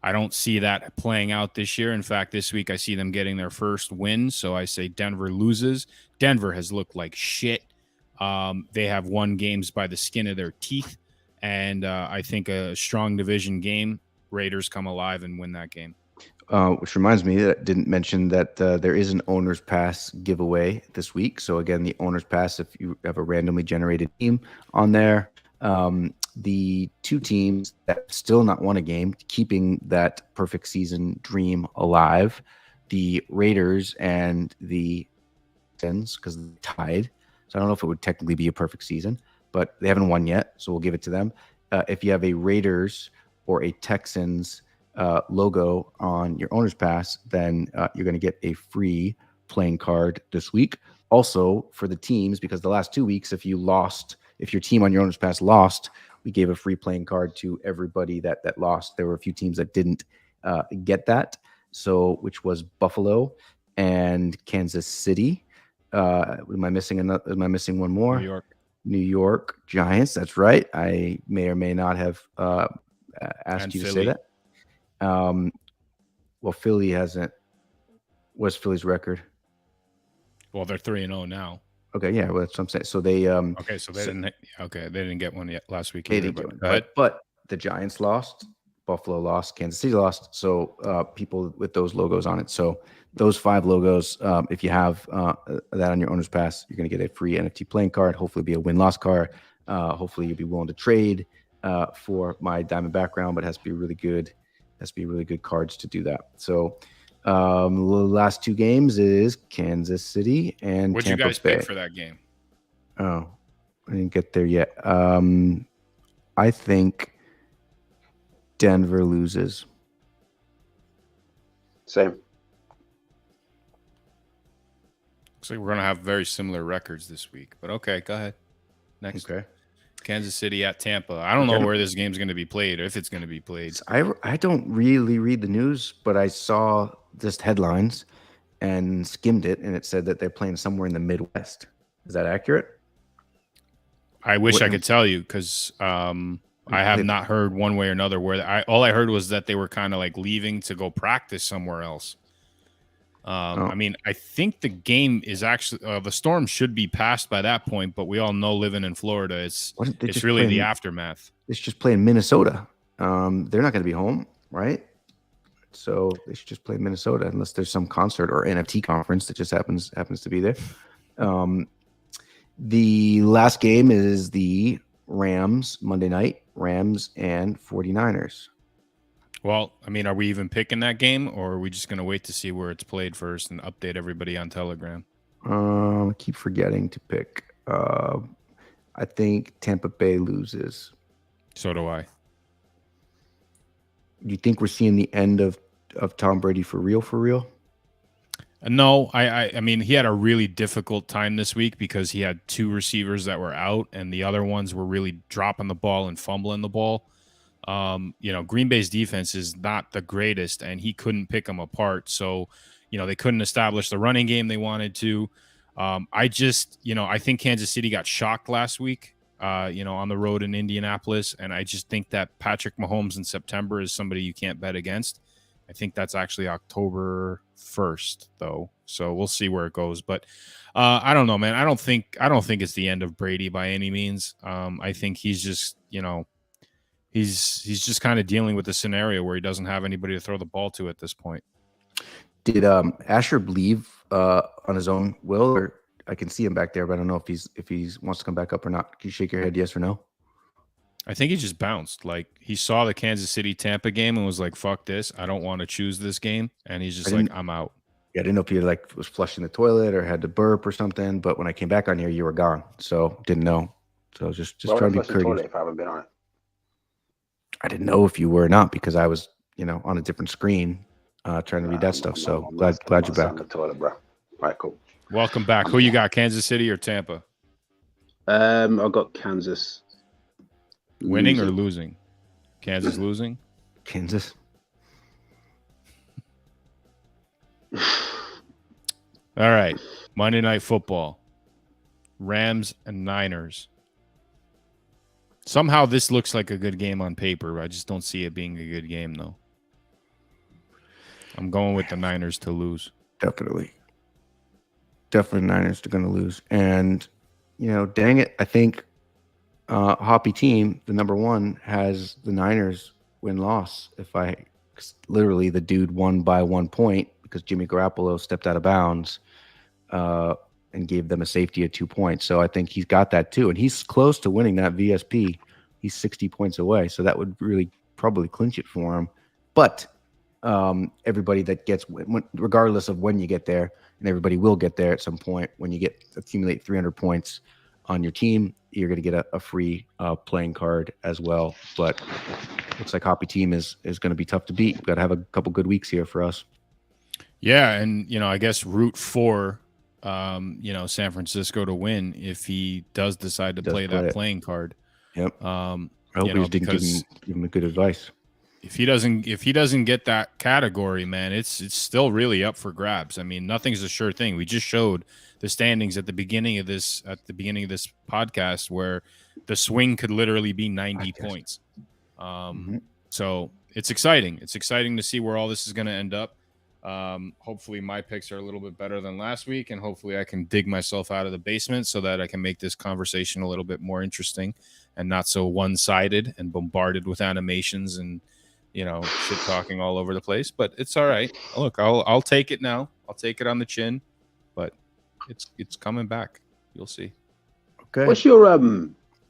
I don't see that playing out this year. In fact, this week I see them getting their first win, so I say Denver loses. Denver has looked like shit. They have won games by the skin of their teeth, and I think a strong division game, Raiders come alive and win that game. Which reminds me that I didn't mention that there is an owner's pass giveaway this week. So again, the owner's pass, if you have a randomly generated team on there, the two teams that still not won a game, keeping that perfect season dream alive, the Raiders and the Texans, because they tied. So I don't know if it would technically be a perfect season, but they haven't won yet. So we'll give it to them. If you have a Raiders or a Texans logo on your owner's pass, then you're going to get a free playing card this week. Also for the teams, because the last 2 weeks, if your team on your owner's pass lost, we gave a free playing card to everybody that lost. There were a few teams that didn't get that. So, which was Buffalo and Kansas City. Am I missing one more? New York Giants. That's right. I may or may not have asked And you to Philly. say that. Well, Philly hasn't. What's Philly's record? Well, they're 3-0 now. Okay, yeah, well, that's what I'm saying. So they Okay, so they didn't. Okay, they didn't get one yet last week. they Either, didn't get one. go ahead. But the Giants lost, Buffalo lost, Kansas City lost. So people with those logos on it. So those 5 logos, if you have that on your owner's pass, you're going to get a free NFT playing card. Hopefully, be a win-loss card. Hopefully, you'll be willing to trade for my diamond background, but it has to be really good. It has to be really good cards to do that. So the last 2 games is Kansas City and What'd Tampa you guys Bay. pick for that game? Oh, I didn't get there yet. I think Denver loses. Same. Looks like we're gonna have very similar records this week. But okay, go ahead. Next, Okay. Kansas City at Tampa. I don't know where this game's gonna be played, or if it's gonna be played. I don't really read the news, but I saw just headlines and skimmed it, and it said that they're playing somewhere in the Midwest. Is that accurate? I wish What- I could tell you because I have not heard one way or another where all I heard was that they were kind of like leaving to go practice somewhere else. I mean, I think the game is actually the storm should be passed by that point, but we all know living in Florida, it's really the aftermath. They should just play in Minnesota. They're not going to be home, right? So they should just play in Minnesota unless there's some concert or NFT conference that just happens to be there. The last game is the Rams Monday night, Rams and 49ers. Well, I mean, are we even picking that game, or are we just going to wait to see where it's played first and update everybody on Telegram? I keep forgetting to pick. I think Tampa Bay loses. So do I. Do you think we're seeing the end of Tom Brady for real? For real? No, I mean, he had a really difficult time this week because he had 2 receivers that were out, and the other ones were really dropping the ball and fumbling the ball. Green Bay's defense is not the greatest, and he couldn't pick them apart. So, they couldn't establish the running game they wanted to. I think Kansas City got shocked last week, on the road in Indianapolis. And I just think that Patrick Mahomes in September is somebody you can't bet against. I think that's actually October 1st, though. So we'll see where it goes. But I don't know, man. I don't think it's the end of Brady by any means. I think he's just, he's just kind of dealing with the scenario where he doesn't have anybody to throw the ball to at this point. Did Asher leave on his own will, or I can see him back there, but I don't know if he wants to come back up or not. Can you shake your head yes or no? I think he just bounced. Like, he saw the Kansas City Tampa game and was like, "Fuck this! I don't want to choose this game." And he's just like, "I'm out." Yeah, I didn't know if you was flushing the toilet or had to burp or something. But when I came back on here, you were gone, so didn't know. So just trying to be courteous. If I haven't been on it. I didn't know if you were or not because I was, on a different screen trying to read that stuff. So glad you're back. The toilet, bro. All right, cool. Welcome back. Who you got, Kansas City or Tampa? I got Kansas. Winning or losing? Kansas losing? Kansas. All right. Monday Night Football. Rams and Niners. Somehow this looks like a good game on paper. I just don't see it being a good game, though. I'm going with the Niners to lose. Definitely Niners are going to lose. And, dang it, I think Hoppy team, the number one, has the Niners win-loss. Literally the dude won by 1 point because Jimmy Garoppolo stepped out of bounds and gave them a safety of 2 points. So I think he's got that too. And he's close to winning that VSP. He's 60 points away. So that would really probably clinch it for him. But everybody that gets, regardless of when you get there, and everybody will get there at some point, when you accumulate 300 points on your team, you're going to get a free playing card as well. But looks like Hoppy team is going to be tough to beat. We've got to have a couple good weeks here for us. Yeah, and I guess root for San Francisco to win if he does decide to play that playing card. Yep. I hope he didn't give him good advice. If he doesn't get that category, man, it's still really up for grabs. I mean, nothing's a sure thing. We just showed the standings at the beginning of this podcast where the swing could literally be 90 points. So it's exciting. It's exciting to see where all this is going to end up. Hopefully my picks are a little bit better than last week, and hopefully I can dig myself out of the basement so that I can make this conversation a little bit more interesting and not so one-sided and bombarded with animations and shit talking all over the place. But it's all right. Look, I'll take it now. I'll take it on the chin, but it's coming back. You'll see. Okay. What's your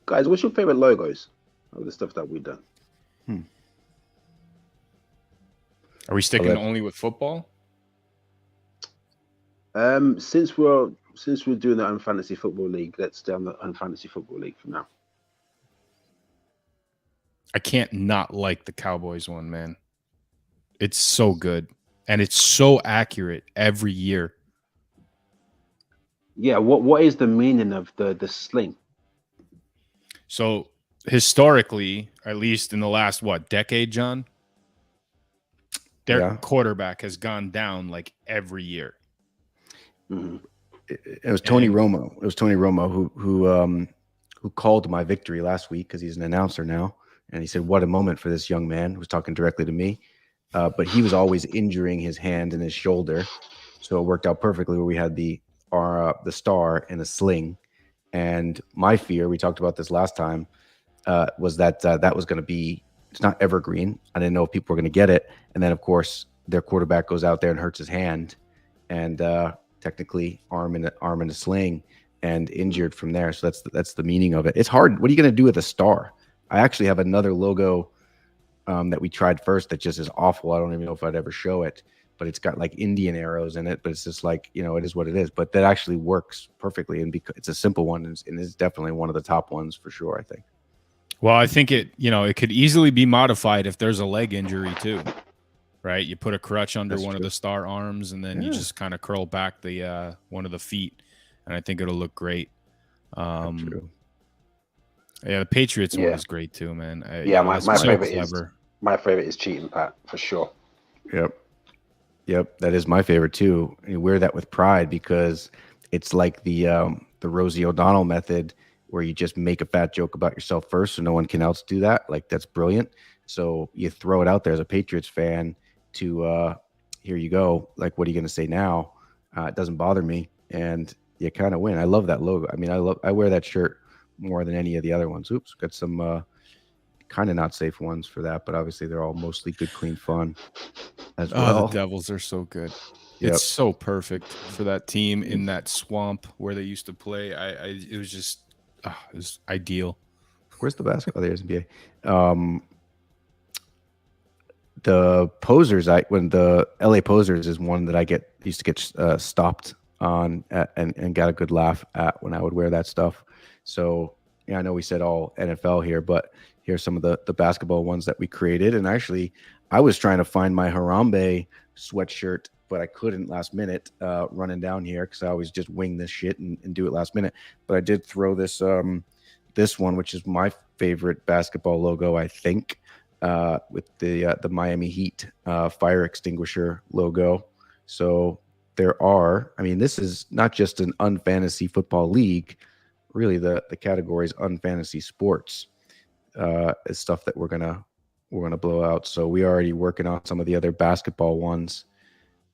guys? What's your favorite logos of the stuff that we've done? Are we sticking only with football? Since we're doing the UNfantasy Football League, let's stay on the UNfantasy Football League for now. I can't not like the Cowboys one, man. It's so good. And it's so accurate every year. Yeah, what is the meaning of the sling? So historically, at least in the last decade, John? Their quarterback has gone down like every year. Mm-hmm. It was Tony Romo. It was Tony Romo who called my victory last week because he's an announcer now. And he said, "What a moment for this young man." He was talking directly to me. But he was always injuring his hand and his shoulder. So it worked out perfectly where we had the star in a sling. And my fear, we talked about this last time, was that was going to be, it's not evergreen. I didn't know if people were going to get it. And then, of course, their quarterback goes out there and hurts his hand and technically arm in a sling and injured from there. So that's the meaning of it. It's hard. What are you going to do with a star? I actually have another logo that we tried first that just is awful. I don't even know if I'd ever show it, but it's got like Indian arrows in it, but it's just like, it is what it is. But that actually works perfectly, and because it's a simple one, and it's definitely one of the top ones for sure, I think. Well, I think it could easily be modified if there's a leg injury too, right? You put a crutch under one of the star arms, and then you just kind of curl back the one of the feet, and I think it'll look great. True. Yeah, the Patriots one is great too, man. My favorite is cheating, Pat, for sure. Yep, that is my favorite too. You wear that with pride because it's like the Rosie O'Donnell method, where you just make a fat joke about yourself first, so no one can else do that. Like, that's brilliant. So you throw it out there as a Patriots fan to here you go. Like, what are you going to say now? It doesn't bother me, and you kind of win. I love that logo. I mean, I wear that shirt more than any of the other ones. Oops, got some kind of not safe ones for that, but obviously they're all mostly good, clean fun as well. The Devils are so good. Yep. It's so perfect for that team in that swamp where they used to play. It was just it was ideal. Where's the basketball? There's NBA. The Posers, when the LA Posers is one that I used to get stopped on and got a good laugh at when I would wear that stuff. So I know we said all NFL here, but here's some of the basketball ones that we created. And actually, I was trying to find my Harambe sweatshirt, but I couldn't last minute running down here because I always just wing this shit and do it last minute. But I did throw this this one, which is my favorite basketball logo, I think, with the Miami Heat fire extinguisher logo. So there are, I mean, this is not just an UNfantasy Football League. Really, the category is UNfantasy Sports is stuff that we're gonna blow out. So we are already working on some of the other basketball ones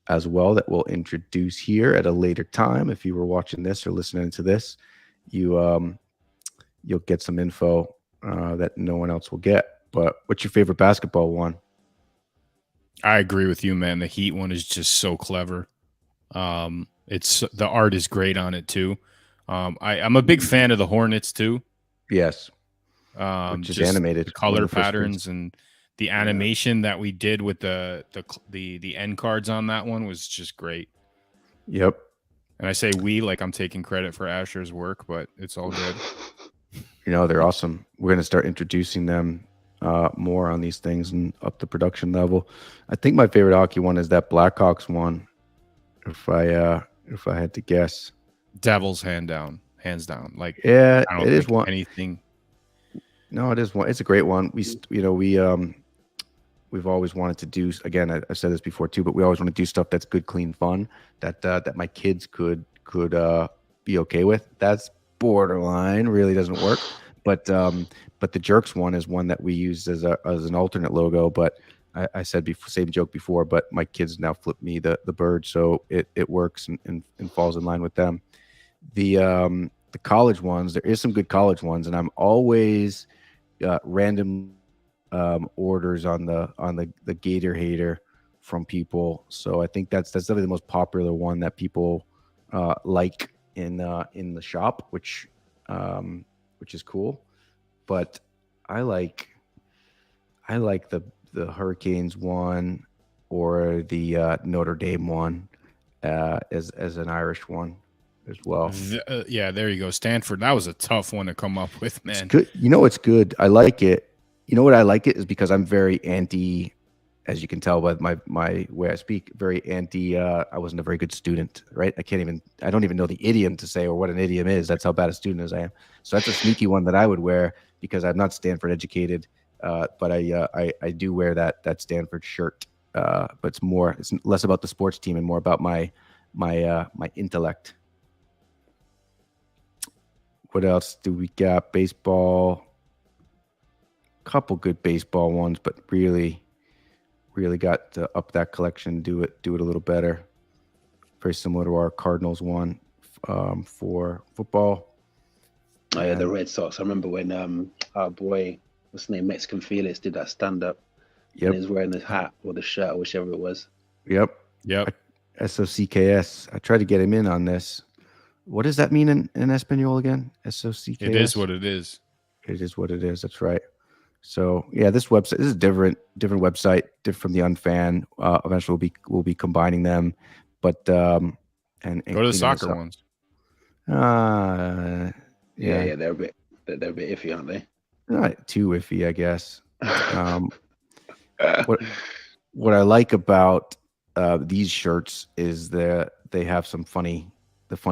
as well that we'll introduce here at a later time. If you were watching this or listening to this, you'll get some info that no one else will get. But what's your favorite basketball one? I agree with you, man. The Heat one is just so clever. It's the art is great on it too. I'm a big fan of the Hornets too. Yes, which is animated. The color patterns and the animation that we did with the end cards on that one was just great. Yep. And I say we like I'm taking credit for Asher's work, but it's all good. They're awesome. We're gonna start introducing them more on these things and up the production level. I think my favorite hockey one is that Blackhawks one. If I had to guess, Devils hands down. Like yeah, I don't it is think one. Anything. No, it is one. It's a great one. We've always wanted to do. Again, I've said this before too, but we always want to do stuff that's good, clean, fun that my kids could be okay with. That's borderline. Really doesn't work. But the Jerks one is one that we use as an alternate logo. But I said same joke before, but my kids now flip me the bird, so it works and falls in line with them. The college ones, there is some good college ones, and I'm always random orders on the Gator Hater from people. So I think that's definitely the most popular one that people like in the shop, which is cool. But I like the Hurricanes one or the Notre Dame one as an Irish one as well. Yeah, there you go. Stanford. That was a tough one to come up with, man. It's good. It's good. I like it. You know what I like it is because I'm very anti, as you can tell by my way I speak, very anti. I wasn't a very good student, right? I don't even know the idiom to say or what an idiom is. That's how bad a student as I am. So that's a sneaky one that I would wear because I'm not Stanford educated. But I do wear that Stanford shirt. But it's less about the sports team and more about my intellect. What else do we got? Baseball. Couple good baseball ones, but really got to up that collection, do it a little better. Very similar to our Cardinals one for football. Oh yeah, the Red Sox. I remember when our boy, what's his name, Mexican Felix, did that stand up. Yep. And he was wearing the hat or the shirt or whichever it was. Yep. SOCKS. I tried to get him in on this. What does that mean in Espanol again? SOCKS. It is what it is. It is what it is. That's right. So yeah, this is a different website, different from the Unfan. Eventually we'll be combining them, but and go to the soccer ones. Yeah, they're a bit iffy, aren't they? Not too iffy, I guess. What I like about these shirts is that they have some funny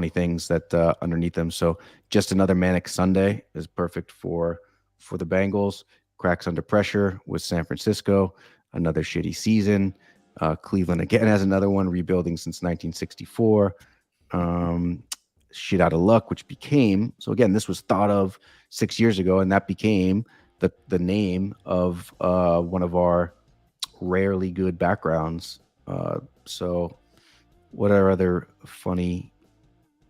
things that underneath them. So just another manic Sunday is perfect for the Bengals. Cracks under pressure with San Francisco. Another shitty season. Cleveland again has another one, rebuilding since 1964. Shit out of luck, which became, so again, this was thought of 6 years ago, and that became the name of one of our rarely good backgrounds. So what are other funny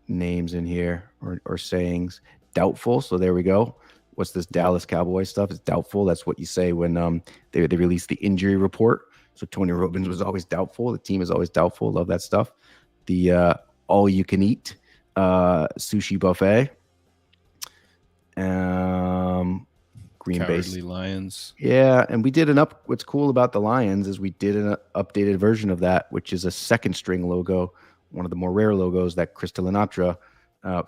names in here or sayings? Doubtful. So there we go. What's this Dallas Cowboys stuff? It's doubtful. That's what you say when they released the injury report. So Tony Robbins was always doubtful. The team is always doubtful. Love that stuff. The all you can eat sushi buffet. Green Bay Lions. Yeah, and we did what's cool about the Lions is we did an updated version of that, which is a second string logo, one of the more rare logos that Chris Linatra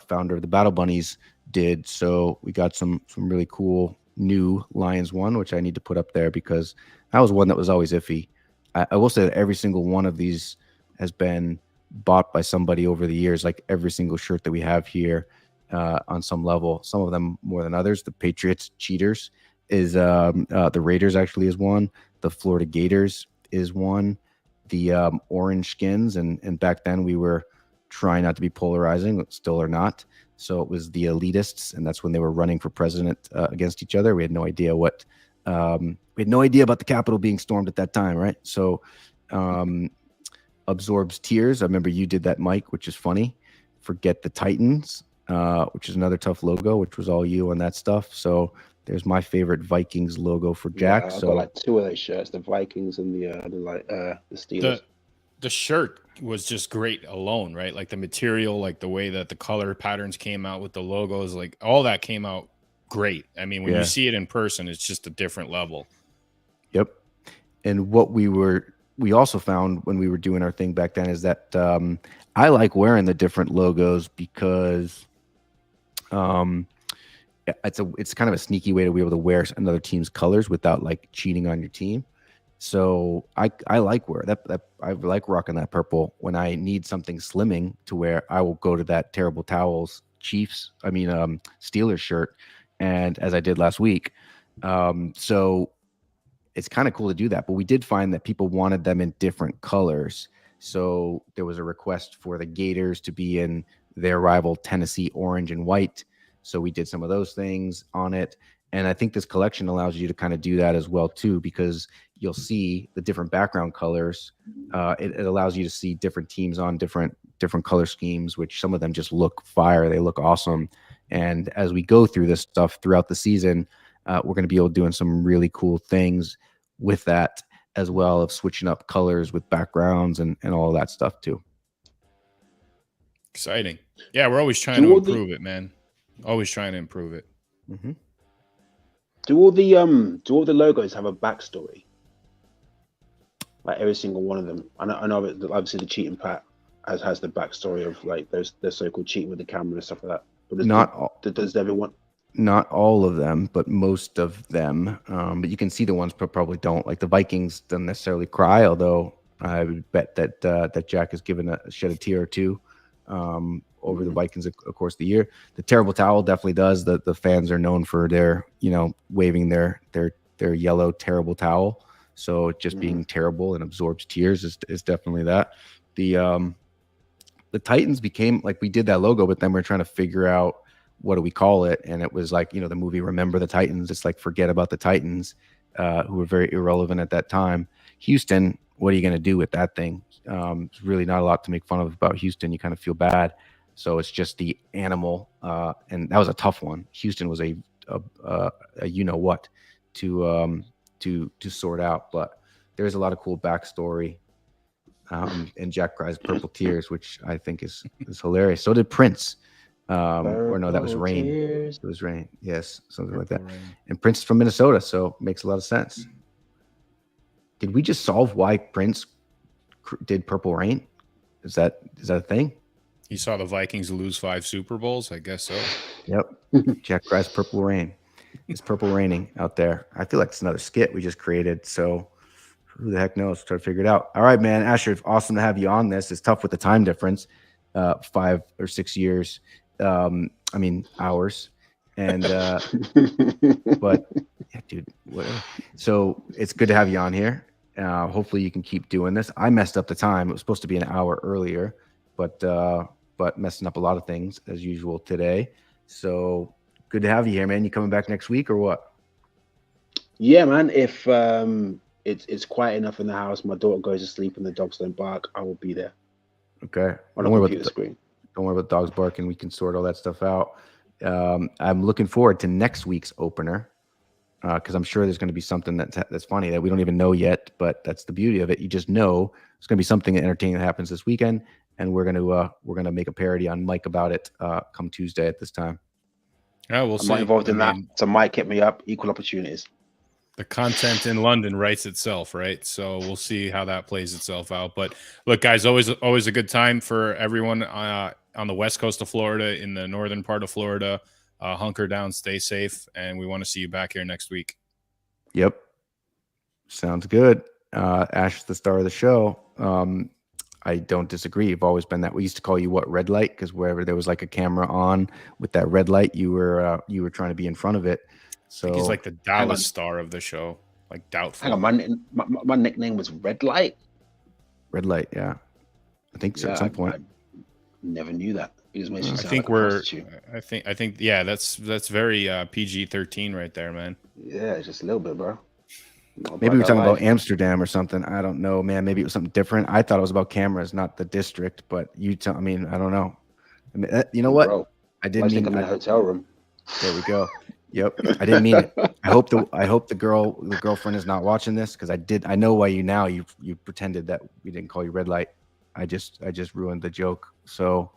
founder of the Battle Bunnies, did. So we got some really cool new Lions one, which I need to put up there because that was one that was always iffy. I will say that every single one of these has been bought by somebody over the years, like every single shirt that we have here on some level, some of them more than others. The Patriots Cheaters is the Raiders actually is one. The Florida Gators is one. The Orange Skins, and back then we were trying not to be polarizing, still are not. So it was the elitists, and that's when they were running for president against each other. We had no idea what we had no idea about the Capitol being stormed at that time, right? So Absorbs Tears. I remember you did that, Mike, which is funny. Forget the Titans, which is another tough logo, which was all you on that stuff. So there's my favorite Vikings logo for Jack. Yeah, I've so got like two of those shirts: the Vikings and the Steelers. The shirt was just great alone, right? Like the material, like the way that the color patterns came out with the logos, like all that came out great. I mean, when you see it in person, it's just a different level. Yep. And what we also found when we were doing our thing back then is that I like wearing the different logos because it's kind of a sneaky way to be able to wear another team's colors without like cheating on your team. So I like wear that I like rocking that purple when I need something slimming to wear. I will go to that Terrible Towels Steelers shirt, and as I did last week. So it's kind of cool to do that, but we did find that people wanted them in different colors. So there was a request for the Gators to be in their rival Tennessee orange and white. So we did some of those things on it. And I think this collection allows you to kind of do that as well, too, because you'll see the different background colors. It allows you to see different teams on different color schemes, which some of them just look fire. They look awesome. And as we go through this stuff throughout the season, we're going to be able to do some really cool things with that, as well of switching up colors with backgrounds and all of that stuff, too. Exciting. Yeah, we're always trying to improve it, man. Always trying to improve it. Mm-hmm. Do all the logos have a backstory? Like every single one of them. I know that obviously the cheating Pat has the backstory of like they're so-called cheating with the camera and stuff like that. But does everyone? Not all of them, but most of them. But you can see the ones probably don't. Like the Vikings don't necessarily cry, although I would bet that Jack has shed a tear or two over the Vikings, of course, the year. The Terrible Towel definitely does. The fans are known for their, waving their yellow terrible towel. So just being terrible and absorbs tears is definitely that. The Titans became like, we did that logo, but then we're trying to figure out what do we call it, and it was like, the movie Remember the Titans. It's like forget about the Titans, who were very irrelevant at that time. Houston, what are you going to do with that thing? It's really not a lot to make fun of about Houston. You kind of feel bad. So it's just the animal, and that was a tough one. Houston was a what to sort out, but there's a lot of cool backstory. And Jack cries purple tears, which I think is hilarious. So did Prince. Or no, that was Rain. It was Rain. Yes, something like that. Rain. And Prince is from Minnesota, so it makes a lot of sense. Did we just solve why Prince did Purple Rain? Is that a thing? You saw the Vikings lose 5 Super Bowls? I guess so. Yep. Jack cries purple rain. It's purple raining out there. I feel like it's another skit we just created. So who the heck knows? Try to figure it out. All right, man. Asher, awesome to have you on this. It's tough with the time difference. 5 or 6 years. Hours. And but yeah, dude, whatever. So it's good to have you on here. Hopefully you can keep doing this. I messed up the time. It was supposed to be an hour earlier, but messing up a lot of things as usual today. So good to have you here, man. You coming back next week or what? Yeah, man. If it's quiet enough in the house, my daughter goes to sleep and the dogs don't bark, I will be there. Okay. On a computer screen. Don't worry about dogs barking. We can sort all that stuff out. I'm looking forward to next week's opener because I'm sure there's going to be something that's funny that we don't even know yet. But that's the beauty of it. You just know it's going to be something entertaining that happens this weekend, and we're going to make a parody on Mike about it come Tuesday at this time. Yeah, we'll see. I'm not involved in that. So Mike hit me up. Equal opportunities. The content in London writes itself, right? So we'll see how that plays itself out. But look, guys, always a good time for everyone on the west coast of Florida, in the northern part of Florida, hunker down, stay safe, and we want to see you back here next week. Yep. Sounds good. Ash is the star of the show. I don't disagree. You've always been that. We used to call you red light, because wherever there was like a camera on with that red light, you were trying to be in front of it. So I think he's like the Dallas star of the show, like doubtful. Hang on, my nickname was Red Light. Red light, yeah. I think so, at some point. I never knew that. He just makes you I sound think like a we're. prostitute. I think yeah. That's very PG-13 right there, man. Yeah, just a little bit, bro. Maybe we're talking about Amsterdam or something. I don't know, man. Maybe it was something different. I thought it was about cameras, not the district. But I mean, I don't know. I mean, you know what? Bro, I didn't mean. I'm in a hotel room. There we go. Yep. I didn't mean it. I hope the girlfriend is not watching this, because I know why you pretended that we didn't call you red light. I just ruined the joke. So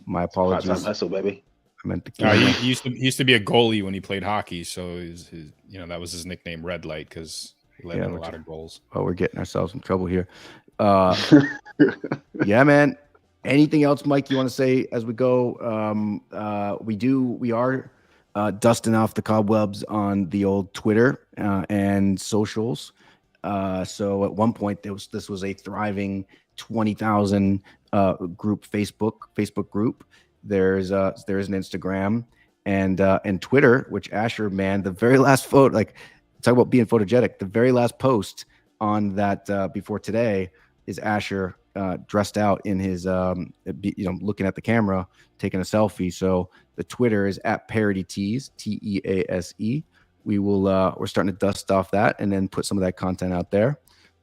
my apologies. Part-time hustle, baby. I meant the he used to be a goalie when he played hockey, so his that was his nickname, Red Light, because he let in a lot of goals. Oh, we're getting ourselves in trouble here. Yeah, man. Anything else, Mike, you want to say as we go? We are dusting off the cobwebs on the old Twitter and socials. So at one point this was a thriving 20,000 group Facebook group. There's an Instagram and Twitter, which Asher, man, the very last photo, like, talk about being photogenic. The very last post on that before today is Asher dressed out in his looking at the camera, taking a selfie. So the Twitter is at ParityTease, TEASE. We're starting to dust off that and then put some of that content out there.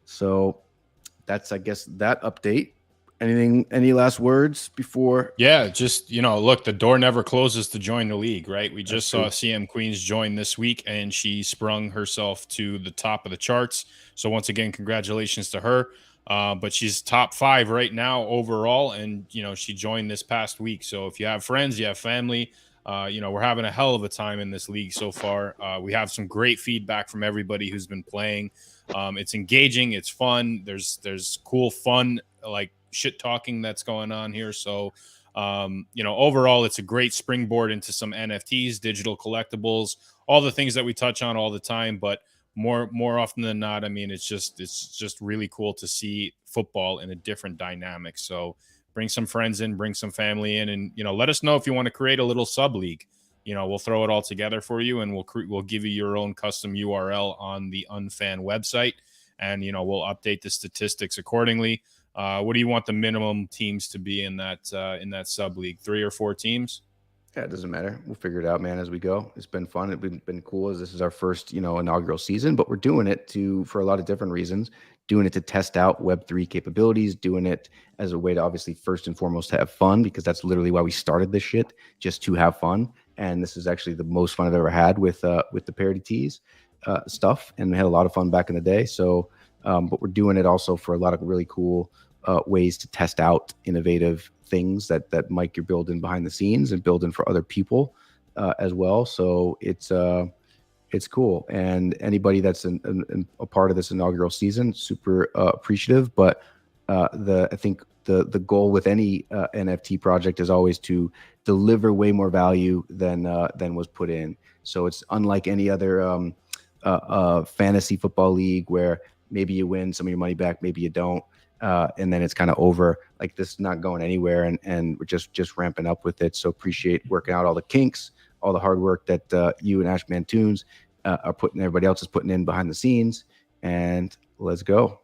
So that's, I guess, that update. Any last words before? Yeah, just, look, the door never closes to join the league, right? We just saw CM Queens join this week, and she sprung herself to the top of the charts. So once again, congratulations to her. But she's top 5 right now overall, and she joined this past week. So if you have friends, you have family, we're having a hell of a time in this league so far. We have some great feedback from everybody who's been playing. It's engaging, it's fun. There's cool, fun, like, shit talking that's going on here. So overall, it's a great springboard into some NFTs, digital collectibles, all the things that we touch on all the time. But more often than not, I mean, it's just really cool to see football in a different dynamic. So bring some friends in, bring some family in, and let us know if you want to create a little sub league. We'll throw it all together for you, and we'll give you your own custom URL on the UNFan website, and we'll update the statistics accordingly. What do you want the minimum teams to be in that sub league? 3 or 4 teams? Yeah, it doesn't matter. We'll figure it out, man, as we go. It's been fun. It's been cool, as this is our first, inaugural season, but we're doing it for a lot of different reasons. Doing it to test out Web3 capabilities, doing it as a way to, obviously, first and foremost, to have fun, because that's literally why we started this shit, just to have fun. And this is actually the most fun I've ever had with the ParityTease stuff, and we had a lot of fun back in the day. So, but we're doing it also for a lot of really cool ways to test out innovative things that Mike, you're building behind the scenes and building for other people as well. So it's cool. And anybody that's a part of this inaugural season, super appreciative. But I think the goal with any NFT project is always to deliver way more value than was put in. So it's unlike any other fantasy football league where maybe you win some of your money back, maybe you don't. And then it's kind of over. Like, this is not going anywhere, and we're just ramping up with it. So appreciate working out all the kinks, all the hard work that you and Ashmantoons are putting, everybody else is putting in behind the scenes, and let's go.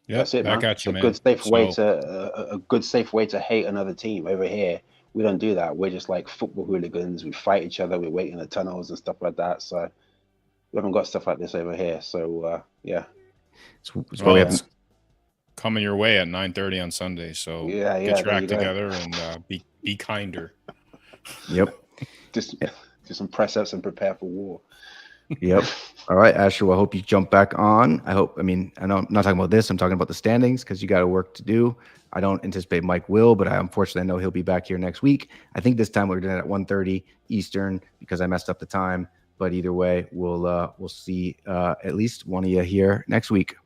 Yeah, that's it, man. Got you, a man. good safe way to hate another team. Over here, we don't do that. We're just like football hooligans. We fight each other. We wait in the tunnels and stuff like that. So we haven't got stuff like this over here. So yeah, it's why we have coming your way at 9:30 on Sunday. So get your act together and be kinder. Yep. Just do some press ups and prepare for war. Yep. All right, Asher. Well, I hope you jump back on. I know I'm not talking about this. I'm talking about the standings, because you got work to do. I don't anticipate Mike will, but unfortunately, I know he'll be back here next week. I think this time we're doing it at 1:30 Eastern, because I messed up the time. But either way, we'll see at least one of you here next week.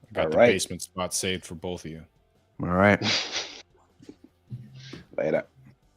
I got the basement spot saved for both of you. All right. Later.